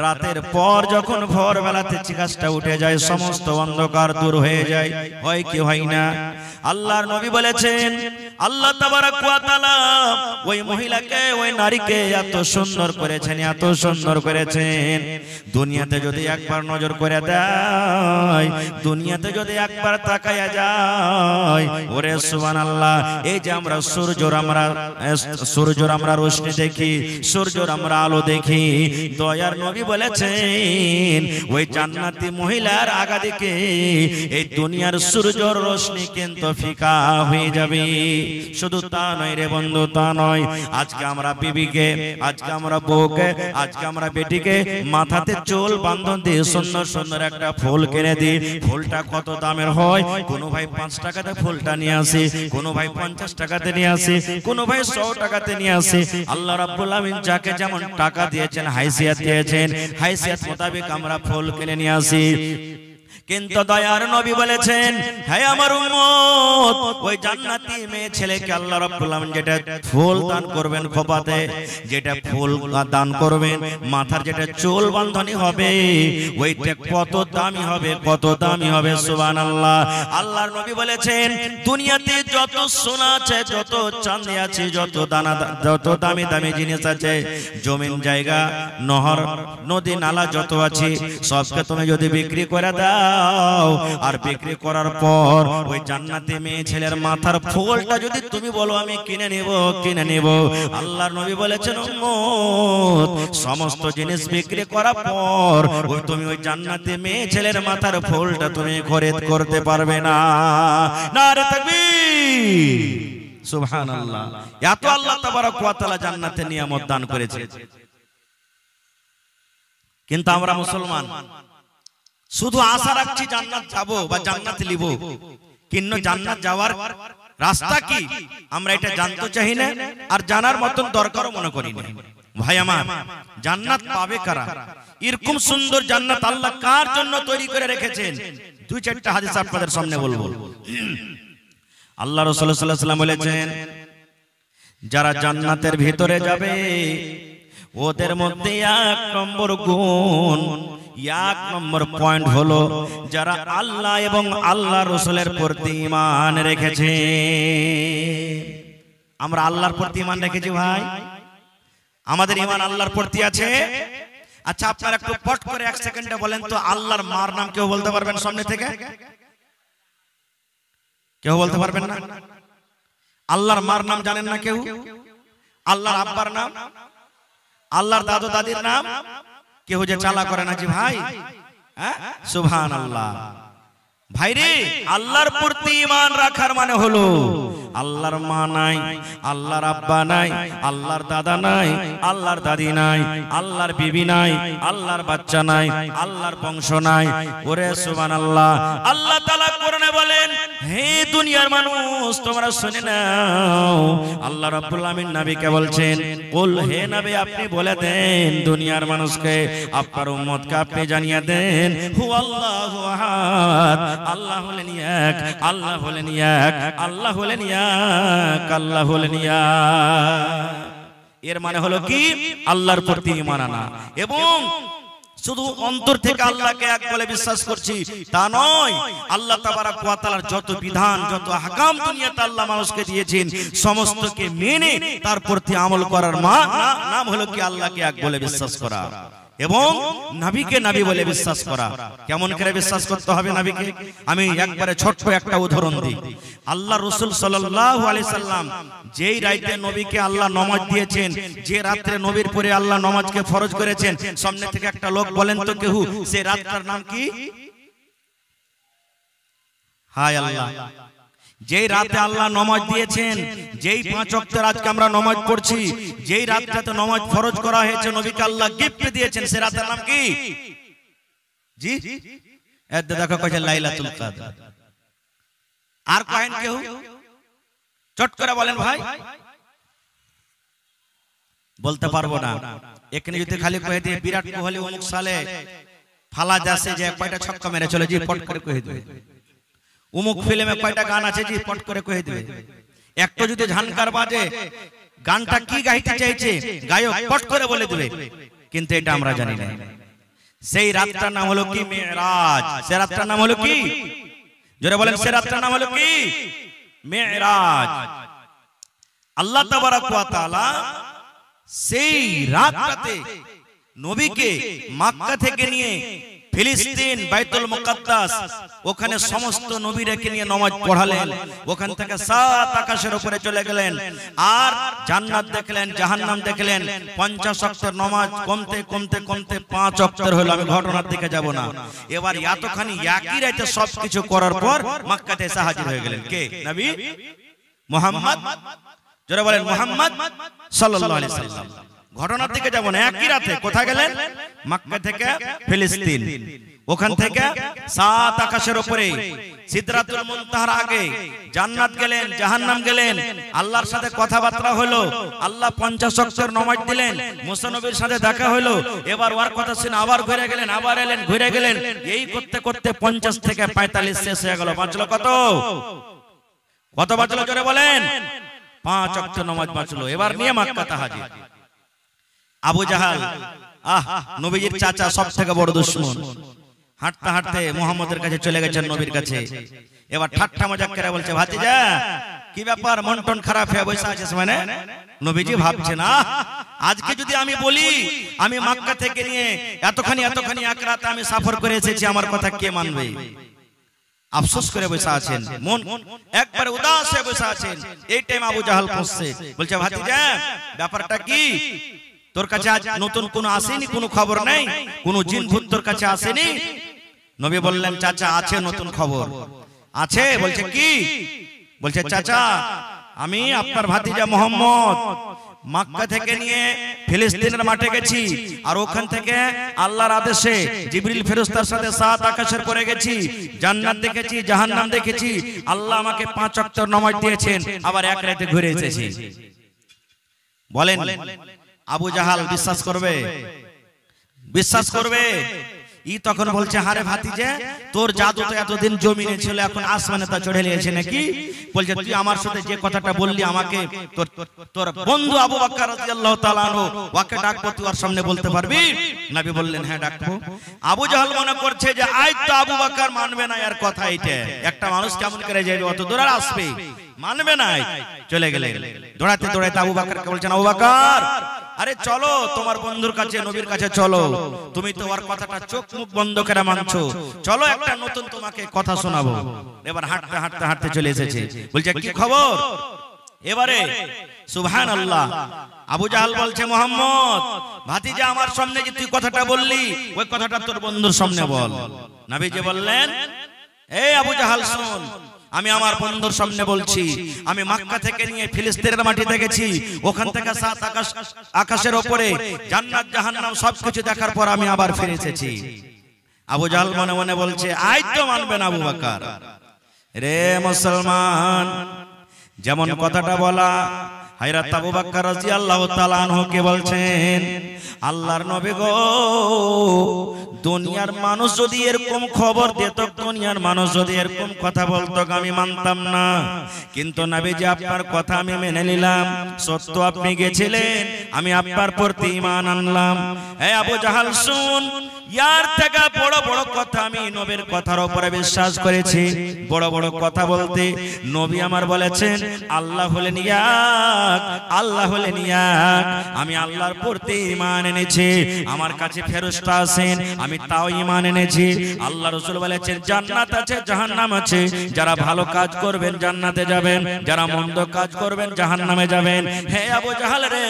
রাতের পর যখন ভোর বেলাতে চিকাশটা উঠে যায়, সমস্ত অন্ধকার দূর হয়ে যায়, হয় কি হয় না? আল্লাহর নবী বলেছেন, আল্লাহ তাবারাক ওয়া তাআলা ওই মহিলাকে, ওই নারীকে এত সুন্দর করেছেন, এত সুন্দর করেছেন। দুনিয়াতে যদি একবার নজর করে দেয়, দুনিয়াতে যদি একবার তাকায়া যায়, ওরে সুবহানাল্লাহ, এই যে আমরা সূর্যর আমরা রোশনি দেখি, সূর্যর আমরা আলো দেখি, দয়ার নবী বলেছেন ওই জান্নাতি মহিলার আগা দিকে এই দুনিয়ার সূর্যর রোশনি কিন্তু ফিকা হয়ে যাবে। শুধু তা নয় রে বন্ধু, তা নয়, আজকে আমরা বিবিকে, আজকে আমরা বউকে, আজকে আমরা বেটিকে মাথাতে চুল বাঁধন দিয়ে সুন্দর সুন্দর একটা ফুল কিনে দিই। ফুলটা কত দামের হয়? কোনো ভাই 5 টাকাতে ফুলটা নিয়ে আসে, কোনো ভাই 50 টাকাতে নিয়ে আসে, কোনো ভাই 100 টাকাতে নিয়ে আসে। আল্লাহ রাব্বুল আমিন যাকে যেমন টাকা দিয়েছেন, হাইসিয়াত দিয়েছেন, হাইসিয়াত মোতাবেক আমরা ফুল কিনে নিয়ে আসি। কিন্তু দয়ার নবী বলেছেন, হে আমার উম্মত, ওই জান্নাতি মেয়ে ছেলেকে আল্লাহ রাব্বুল আমিন যেটা ফুল দান করবেন খোপাতে, যেটা ফুল দান করবেন, মাথার যেটা চুল বাঁধনি হবে, ওইটা কত দামি হবে, কত দামি হবে, সুবহানাল্লাহ। আল্লাহর নবী বলেছেন, দুনিয়াতে যত সোনা আছে, যত চাঁদি আছে, যত দামি দামি জিনিস আছে, জমিন জায়গা নহর নদী নালা যত আছে, সবকে তুমি যদি বিক্রি করে দাও, আর বিক্রি করার পর ওই জান্নাতি মেয়ে ছেলের মাথার ফুলটা যদি তুমি বলো আমি কিনে নেব, কিনে নেব, আল্লাহর নবী বলেছেন, উম্মত, সমস্ত জিনিস বিক্রি করার পর ওই তুমি ওই জান্নাতি মেয়ে ছেলের মাথার ফুলটা তুমি খরিদ করতে পারবে না। নারে তাকবীর, সুবহানাল্লাহ। এত আল্লাহ তাবারক ওয়া তাআলা জান্নাতে নিয়ামত দান করেছে, কিন্তু আমরা মুসলমান শুধু আশা রাখছি জান্নাত যাব বা জান্নাত লিব, কিন্তু জান্নাত যাওয়ার রাস্তা কি আমরা এটা জানতে চাই না, আর জানার মতন দরকারও মনে করি না। ভাই আমার, জান্নাত পাবে কারা? এরকম সুন্দর জান্নাত আল্লাহ কার জন্য তৈরি করে রেখেছেন? দুই চারটা হাদিস আপনাদের সামনে বলবো। আল্লাহ রাসূল সাল্লাল্লাহু আলাইহি ওয়াসাল্লাম বলেছেন, যারা জান্নাতের ভিতরে যাবে ওদের মধ্যে এক নম্বর গুণ, এক নম্বর পয়েন্ট হলো যারা আল্লাহ এবং আল্লাহ রাসূলের প্রতি ঈমান রেখেছে। আমরা আল্লাহর প্রতি ঈমান রেখেছি ভাই? আমাদের ঈমান আল্লাহর প্রতি আছে? আচ্ছা, আপনারা একটু পট করে এক সেকেন্ডে বলেন তো, আল্লাহর মার নাম কেউ বলতে পারবেন সামনে থেকে? কেউ বলতে পারবেন না? আল্লাহর মার নাম জানেন না কেউ? আল্লাহর আব্বার নাম, আল্লাহর দাদু দাদির নাম কেউ যে চালা করে না জি ভাই? সুবহানাল্লাহ। ভাইরে, আল্লাহর প্রতি ঈমান রাখার মানে হলো আল্লাহর মা নাই, আল্লাহর আব্বা নাই, আল্লাহর দাদা নাই, আল্লাহর দাদি নাই, আল্লাহর বিবি নাই, আল্লাহর বাচ্চা নাই, আল্লাহর বংশ নাই। ওরে সুবহানাল্লাহ। আল্লাহ তাআলা কোরআনে বলেন, হে দুনিয়ার মানুষ তোমরা শুনে নাও। আল্লাহ রাব্বুল আমিন নবীকে বলছেন, কুল, হে নবী আপনি বলে দেন দুনিয়ার মানুষকে, আপনার উম্মতকে আপনি জানিয়ে দেন, হু আল্লাহু আহাদ, আল্লাহ হলেন এক, আল্লাহ হলেন এক, আল্লাহ হলেন এক, আল্লাহ হলেন এক। এর মানে হলো কি? আল্লাহর প্রতি ঈমান আনা। এবং শুধু অন্তর থেকে আল্লাহকে এক বলে বিশ্বাস করছি তা নয়, আল্লাহ তাবারক ওয়া তাআলার যত বিধান, যত আহকাম দুনিয়াতে আল্লাহ মানুষকে দিয়েছেন সমস্তকে মেনে তার প্রতি আমল করার নাম হলো কি আল্লাহকে এক বলে বিশ্বাস করা এবং নবীকে নবী বলে বিশ্বাস করা। কেমন করে বিশ্বাস করতে হবে নবীকে? আমি একবারে ছোট্ট একটা উদাহরণ দিই। আল্লাহ রাসূল সাল্লাল্লাহু আলাইহি সাল্লাম যেই রাতে নবীকে আল্লাহ নামাজ দিয়েছেন, যে রাতে নবীর পরে আল্লাহ নামাজকে ফরজ করেছেন, সামনে থেকে একটা লোক বলেন তো কেউ, সেই রাতটার নাম কি? হায় আল্লাহ, যেই রাতে আল্লাহ নামাজ দিয়েছেন, যেই 5 ওয়াক্তের আজকে আমরা নামাজ পড়ছি, যেই রাতটাতে নামাজ ফরজ করা হয়েছে, নবীকে আল্লাহ গিফট দিয়েছেন, সেই রাতের নাম কি? জি, এত দেখো কইছে লাইলাতুল কদর। আর কহেন কেউ? চট করে বলেন ভাই। বলতে পারবো না। এখানে যদি খালি কয়ে দিয়ে বিরাট কোহলি অমুক সালে ফালা যাচ্ছে যে কয়টা ছক্কা মেরে চলে, জি পট করে কয়ে দেবে। উমুক ফিল্মে কয়টা গান আছে, জি পট করে কয়ে দেবে। একটু যদি ঝানকার বাজে, গানটা কি গাইতে চাইছে গায়ক পট করে বলে দেবে, কিন্তু এটা আমরা জানি না। সেই রাতটার নাম হলো কি? মেরাজ। সেই রাতটার নাম হলো কি? জোরে বলেন, সেই রাতটার নাম হলো কি? মেরাজ। আল্লাহ তাবারক ওয়া তাআলা সেই রাতটাতে নবীকে মক্কা থেকে নিয়ে ফিলিস্তিন বাইতুল মুকাদ্দাস, ওখানে সমস্ত নবীদেরকে নিয়ে নামাজ পড়ালেন। ওখান থেকে 7 আকাশের উপরে চলে গেলেন, আর জান্নাত দেখলেন, জাহান্নাম দেখলেন। 50 ওয়াক্তের নামাজ কমতে কমতে কমতে 5 ওয়াক্তের হলো। আমি ঘটনার দিকে যাব না। এবার এতখানি একই রাতে সবকিছু করার পর মক্কাতে এসে হাজির হয়ে গেলেন কে? নবী মুহাম্মদ। যারা বলেন মুহাম্মদ সাল্লাল্লাহু আলাইহি সাল্লাম। ঘটনার দিকে যাব না, একই রাতে কোথায় গেলেন? মক্কা থেকে ফিলিস্তিন। ওখান থেকে 7 আকাশের উপরে সিদরাতুল মুনতাহার আগে জান্নাত গেলেন, জাহান্নাম গেলেন। আল্লাহর সাথে কথাবার্তা হলো, আল্লাহ 50 ওয়াক্তের নামাজ দিলেন, মুসা নবীর সাথে দেখা হলো। এবার ওর কথা শুনে আবার ঘুরে গেলেন, আবার এলেন, ঘুরে গেলেন। এই করতে করতে 50 থেকে 45 শেষ হয়ে গেল। বাঁচলো কত? কত বাঁচলো জোরে বলেন? 5 ওয়াক্ত নামাজ বাঁচলো। এবার নিয়ে মক্কাতে হাজির আবু জাহাল, নবীজির চাচা, সব থেকে বড় দুশমন। হাঁটতে হাঁটতে মুহাম্মদের কাছে চলে গেছেন, নবীর কাছে। এবার ঠাট্টা মজাক করে বলছে, ভাতিজা কি ব্যাপার, মন টন খারাপ হয়ে বসে আছিস? মানে নবীজি ভাবছেন, আজকে যদি আমি বলি আমি মক্কা থেকে নিয়ে এতখানি এক রাতে আমি সফর করে এসেছি, আমার কথা কে মানবে? আফসোস করে বসে আছেন, মন একবারে উদাস হয়ে বসে আছেন। এই টাইম আবু জাহাল পৌঁছছে, বলছে, ভাতিজা ব্যাপারটা কি? তোর কাছে আজ নতুন কোনো আসেনি? কোনো খবর নেই? কোনো জিন ভূত তোর কাছে আসেনি? নবী বললেন, চাচা আছে নতুন খবর আছে। বলছে কি? বলছে, চাচা আমি আপনার ভাতিজা মোহাম্মদ মক্কা থেকে নিয়ে ফিলিস্তিনের মাঠে গেছি, আর ওখান থেকে আল্লাহর আদেশে জিবরিল ফেরেশতার সাথে 7 আকাশের পরে গেছি, জান্নাত দেখেছি, জাহান্নাম দেখেছি। আল্লাহ আমাকে 5 ওয়াক্ত নামাজ দিয়েছেন, আবার এক রাতে ঘুরে এসেছি। বলেন আবু জাহাল বিশ্বাস করবে? বিশ্বাস করবে? ই তখন বলছে, হারে ভাতিজা, তোর জাদু তো এতদিন জমিনে ছিল, এখন আসমানে তা চড়ে নিয়েছে নাকি? বলছে, তুই আমার সাথে যে কথাটা বললি, আমাকে তোর বন্ধু আবু বকর রাদিয়াল্লাহু তাআলা আনহু ওকে ডাকবো, তুই ওর সামনে বলতে পারবি? নবী বললেন, হ্যাঁ ডাকবো। আবু জাহাল মনে করছে যে আজ তো আবু বকর মানবে না এর কথা, এইটা একটা মানুষ কেমন করে যাবে, অত দূর আর আসবে, মানবে না। চলে গেলেন, দৌড়াতে দৌড়াতে আবু বকরকে বলছেন, আবু বকর, আরে চলো তোমার বন্ধুর কাছে, নবীর কাছে চলো, তুমি তো ওর কথাটা চোখ মুখ বন্ধ করে মানছো, চলো একটা নতুন তোমাকে কথা শোনাবো। এবার হাঁটতে হাঁটতে হাঁটতে চলে এসেছে, বলছে কি খবর? এবারে সুবহানাল্লাহ, আবু জাহাল বলছে, মুহাম্মদ ভাতিজা, আমার সামনে যে তুই কথাটা বললি, ওই কথাটা তোর বন্ধুর সামনে বল। নবীজি বললেন, এই আবু জাহাল শোন, আমি আমার বন্ধুর সামনে বলছি, আমি মক্কা থেকে নিয়ে ফিলিস্তিনের মাটিতে গেছি, ওখান থেকে 7 আকাশের উপরে জান্নাত জাহান্নাম সবকিছু দেখার পর আমি আবার ফিরে এসেছি। আবু জাহাল মনে মনে বলছে, আজ তো মানবে না আবু বকর। রে মুসলমান, যেমন কথাটা বলা, হযরত আবু বকর রাদিয়াল্লাহু তাআলা আনহু কে বলছেন, আল্লাহর নবী গো, দুনিয়ার মানুষ যদি এরকম খবর দিত, দুনিয়ার মানুষ যদি এরকম কথা বলতো, আমি মানতাম না, কিন্তু নবীজি আপনার কথা আমি মেনে নিলাম, সত্য আপনি গেছিলেন, আমি আপনার প্রতি ঈমান আনলাম। হে আবু জাহাল শুন, ইয়ার থেকে বড় বড় কথা আমি নবীর কথার উপরে বিশ্বাস করেছি। বড় বড় কথা বলতে নবী আমার বলেছেন, আল্লাহ হলেন এক, আল্লাহ হলেন এক, আমি আল্লাহর প্রতি ঈমান এনেছি। আমার কাছে ফেরেশতা আছেন, আমি তাও ঈমান এনেছি। আল্লাহ রাসূল বলেছেন, জান্নাত আছে, জাহান্নাম আছে, যারা ভালো কাজ করবেন জান্নাতে যাবেন, যারা মন্দ কাজ করবেন জাহান্নামে যাবেন। হে আবু জাহাল রে,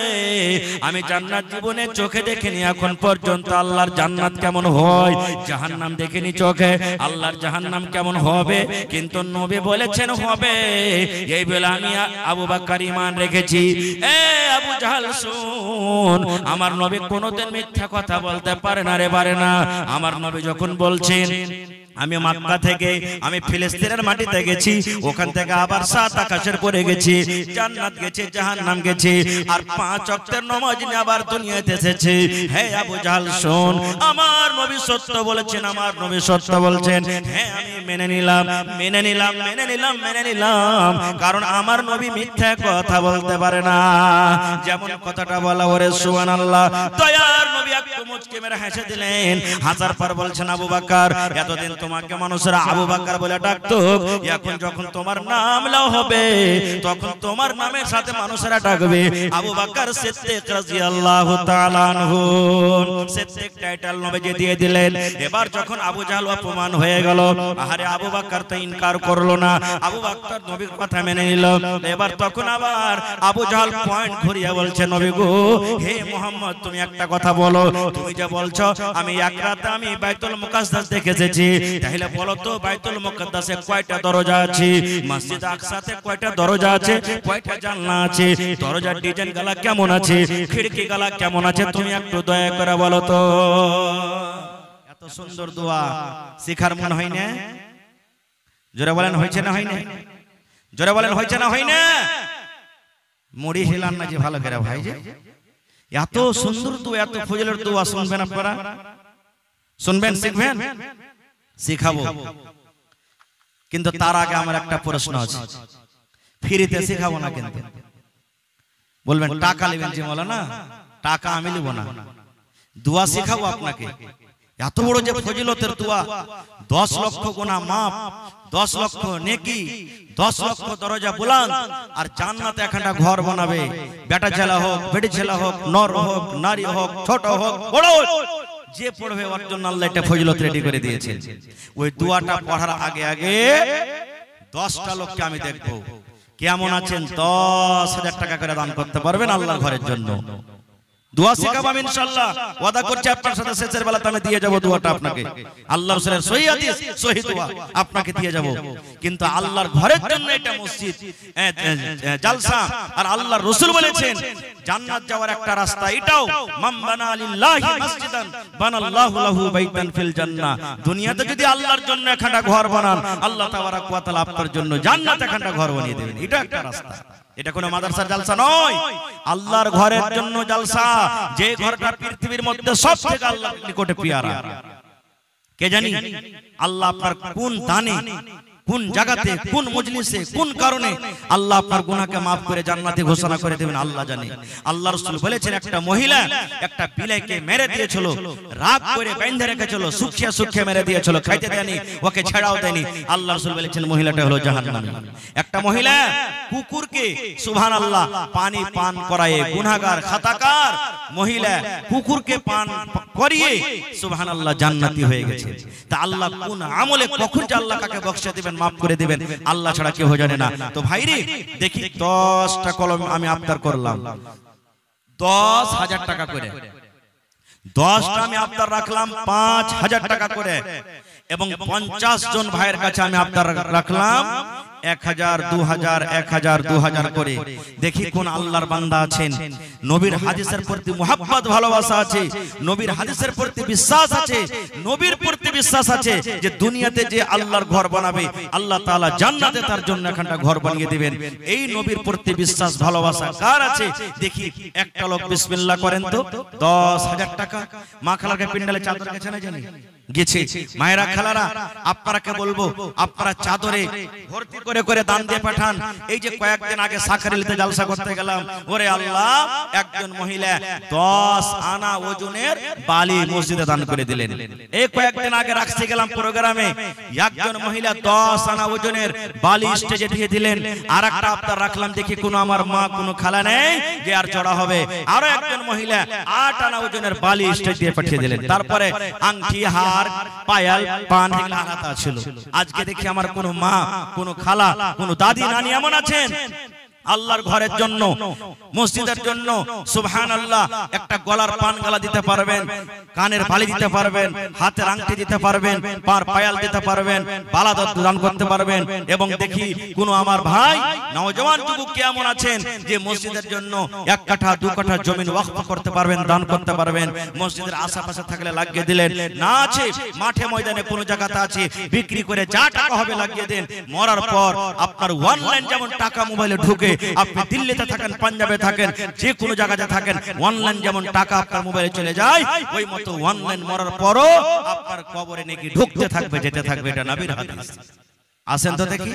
আমি জান্নাত জীবনে চোখে দেখিনি এখন পর্যন্ত, আল্লাহর জান্নাত কেমন হয়, জাহান্নাম দেখিনি চোখে, আল্লাহর জাহান্নাম কেমন হবে, কিন্তু নবী বলেছেন হবে। এই বলে আমি আবু বকর ঈমান রেখেছি। এ আবু জাহাল শুন, আমার নবী কোনোদিন মিথ্যা কথা বলতে পারে না রে, পারে না। আমার নবী যখন বলছেন, আমি মক্কা থেকে আমি ফিলিস্তিনের মাটিতে গেছি, ওখান থেকে আবার 7 আকাশের পরে গেছি, জান্নাত গেছি, জাহান্নাম গেছি, আর 5 ওয়াক্তের নামাজ নিয়ে আবার দুনিয়াতে এসেছি। হে আবু জাহাল শোন, আমার নবী সত্য বলেছেন, আমার নবী সত্য বলছেন। হ্যাঁ আমি মেনে নিলাম, মেনে নিলাম, মেনে নিলাম, মেনে নিলাম, কারণ আমার নবী মিথ্যা কথা বলতে পারে না। যেমন কথাটা বলা, ওরে সুবহানাল্লাহ, দয়ার নবী একটু মুচকি মেরে হেসে দিলেন, হাসার পর বলছেন, আবু বকর, এতদিন তোমাকে মানুষেরা আবু বকর বলে ডাকতো, এখন যখন তোমার নাম লাও হবে, তখন তোমার নামের সাথে মানুষেরা ডাকবে আবু বকর সিদ্দিক রাদিয়াল্লাহু তাআলা আনহু। সিদ্দিক টাইটেল নবীজি দিয়ে দিলেন। এবার যখন আবু জাহল অপমান হয়ে গেল, আরে আবু বকর তো ইনকার করলো না, আবু বকর নবীর কথা মেনে নিল। এবার তখন আবার আবু জাহল পয়েন্ট ঘুরিয়ে বলছে, নবী গো, হে মুহাম্মদ, তুমি একটা কথা বলো, তুমি যে বলছো আমি এক রাতে আমি বাইতুল মুকাদ্দাস দেখে এসেছি, তাহলে বলো তো বাইতুল মুকাদ্দাসে কয়টা দরজা আছে, মসজিদ আকসাতে কয়টা দরজা আছে, কয়টা জানলা আছে, দরজার ডিজাইন গালা কেমন আছে, খিড়কি গালা কেমন আছে, তুমি একটু দয়া করে বলো তো। এত সুন্দর দোয়া শিখার মন হয় না? জোরে বলেন হয়েছে না হয় না? জোরে বলেন হয়েছে না হয় না? মুড়ি হিলান না যে ভালো করে ভাই, যে এত সুন্দর দোয়া, এত ফজিলের দোয়া শুনবেন আপনারা, শুনবেন, শিখবেন, শিখাবো। কিন্তু তার আগে আমার একটা প্রশ্ন আছে, ফ্রিতে শিখাবো না কিন্তু। বলবেন টাকা নেবেন যে মাওলানা, টাকা আমি নেব না, দোয়া শিখাবো আপনাকে। এত বড় যে ফজিলতের দোয়া, 10 লক্ষ গুনাহ মাফ, 10 লক্ষ নেকি, 10 লক্ষ দরজা বুলান্দ, আর জান্নাতে একটা ঘর বানাবে। বেটা ছেলে হোক, বেটি ছেলে হোক, নর হোক, নারী হোক, ছোট হোক, বড় হোক, যে পড়বে ওর জন্য আল্লাহ একটা ফজিলত রেডি করে দিয়েছেন। ওই দোয়াটা পড়ার আগে আগে 10টা লোককে আমি দেখবো কেমন আছেন, 10,000 টাকা করে দান করতে পারবেন আল্লাহর ঘরের জন্য। দোয়া শেখাবো ইনশাআল্লাহ, ওয়াদা করছি আপনার সাথে শেষের বেলাতে আমি দিয়ে যাব দোয়াটা আপনাকে, আল্লাহর রাসূলের সহিহ হাদিস সহিহ দোয়া আপনাকে দিয়ে যাব। কিন্তু আল্লাহর ঘরের জন্য এটা মসজিদ জালসা, আর আল্লাহর রাসূল বলেছেন জান্নাত যাওয়ার একটা রাস্তা এটাও, মান বানা লিল্লাহি মসজিদান বানাল্লাহু লাহু বাইতান ফিল জান্নাহ। দুনিয়াতে যদি আল্লাহর জন্য একটা ঘর বানান, আল্লাহ তাবারাক ওয়া তাআলা আপনার জন্য জান্নাতে একটা ঘর বানিয়ে দেবেন। এটা একটা রাস্তা, এটা কোনো মাদ্রাসার জালসা নয়, আল্লাহর ঘরের জন্য জালসা। যে ঘরটা পৃথিবীর মধ্যে সবথেকে আল্লাহর নিকটে পিয়ারা, কে জানি? আল্লাহ আপনার কোন দানে, কোন জায়গাতে, কোন মজলিসে, কোন কারণে আল্লাহ আপনার গুনাহকে maaf করে জান্নাতে ঘোষণা করে দেবেন আল্লাহ জানে। আল্লাহ রাসূল বলেছেন একটা মহিলা একটা বিলাইকে মেরে দিয়েছিল, রাগ করে বেঁধে রেখেছিল, সুখিয়া সুখিয়া মেরে দিয়েছিল, খাইতে দেয়নি, ওকে ছেড়াও দেয়নি। আল্লাহ রাসূল বলেছেন মহিলাটা হলো জাহান্নামী। একটা মহিলা কুকুরকে সুবহানাল্লাহ পানি পান করায়, গুনাহগার খাতাকার মহিলা কুকুরকে পান করিয়ে সুবহানাল্লাহ জান্নাতি হয়ে গেছে। তা আল্লাহ কোন আমলে কখন যে আল্লাহ কাকে বখশে দিবেন, maaf করে দিবেন, আল্লাহ ছাড়া কেউ জানে না। তো ভাইরে দেখি 10টা কলম আমি আবদার করলাম, 10,000 টাকা করে, 10টা আমি আবদার রাখলাম 5,000 টাকা করে, এবং 50 জন ভাইয়ের কাছে আমি আবদার রাখলাম 1000, 2000, 1000, 2000 করে। দেখি কোন আল্লাহর বান্দা আছেন নবীর হাদিসের প্রতি মুহাব্বত ভালোবাসা আছে, নবীর হাদিসের প্রতি বিশ্বাস আছে, নবীর প্রতি বিশ্বাস আছে যে দুনিয়াতে যে আল্লাহর ঘর বানাবে আল্লাহ তাআলা জান্নাতে তার জন্য একটা ঘর বানিয়ে দিবেন। এই নবীর প্রতি বিশ্বাস ভালোবাসা কার আছে? দেখি একটা লোক বিসমিল্লাহ করেন তো। 10,000 টাকা মা খালাকে পিন্ডালে চাদর গেছে না জানি গেছে। মায়েরা খালারা আপনারাকে বলবো, আপনারা চাদরে ভর্তি করে করে দান দিয়ে পাঠান। এই যে কয়েকদিন আগে সাখারিলিতে জালসা করতে গেলাম, ওরে আল্লাহ একজন মহিলা 10 আনা ওজনের বালি মসজিদে দান করে দিলেন। এই কয়েকদিন আগে রাখতে গেলাম প্রোগ্রামে, একজন মহিলা 10 আনা ওজনের বালি স্টেজে দিয়ে দিলেন। আর একটা আবদার রাখলাম, দেখি কোনো আমার মা কোনো খালা নেই যে আর চড়া হবে, আরো একজন মহিলা 8 আনা ওজনের বালি স্টেজ দিয়ে পাঠিয়ে দিলেন। তারপরে আংটি, হার, পায়াল, পান আলাদা ছিল। আজকে দেখি আমার কোনো মা, কোনো খালা, কোনো দাদি, নানি এমন আছেন আল্লাহর ঘরের জন্য, মসজিদের জন্য সুবহানাল্লাহ একটা গলার পান গালা দিতে পারবেন, কানের বালি দিতে পারবেন, হাতের আংটি দিতে পারবেন, পার পায়াল দিতে পারবেন, বালা দান করতে পারবেন। এবং দেখি কোন আমার ভাই নওজওয়ান যুবক কেমন আছেন যে মসজিদের জন্য 1 কাঠা 2 কাঠা জমি ওয়াকফ করতে পারবেন, দান করতে পারবেন। মসজিদের আশেপাশে থাকলে লাগিয়ে দিলেন, না আছে মাঠে ময়দানে কোন জায়গাতে আছে বিক্রি করে যা টাকা হবে লাগিয়ে দেন। মরার পর আপনার অনলাইন যেমন টাকা মোবাইলে ঢুকে, আপনি দিল্লিতে থাকেন, পাঞ্জাবে থাকেন, যে কোনো জায়গাতে থাকেন, অনলাইন যেমন টাকা আপনার মোবাইলে চলে যায়, ওই মতো অনলাইন মরার পরও আপনার কবরে নাকি ঢুকতে থাকবে, যেতে থাকবে। এটা নবীর হাদিস। আসেন তো দেখি।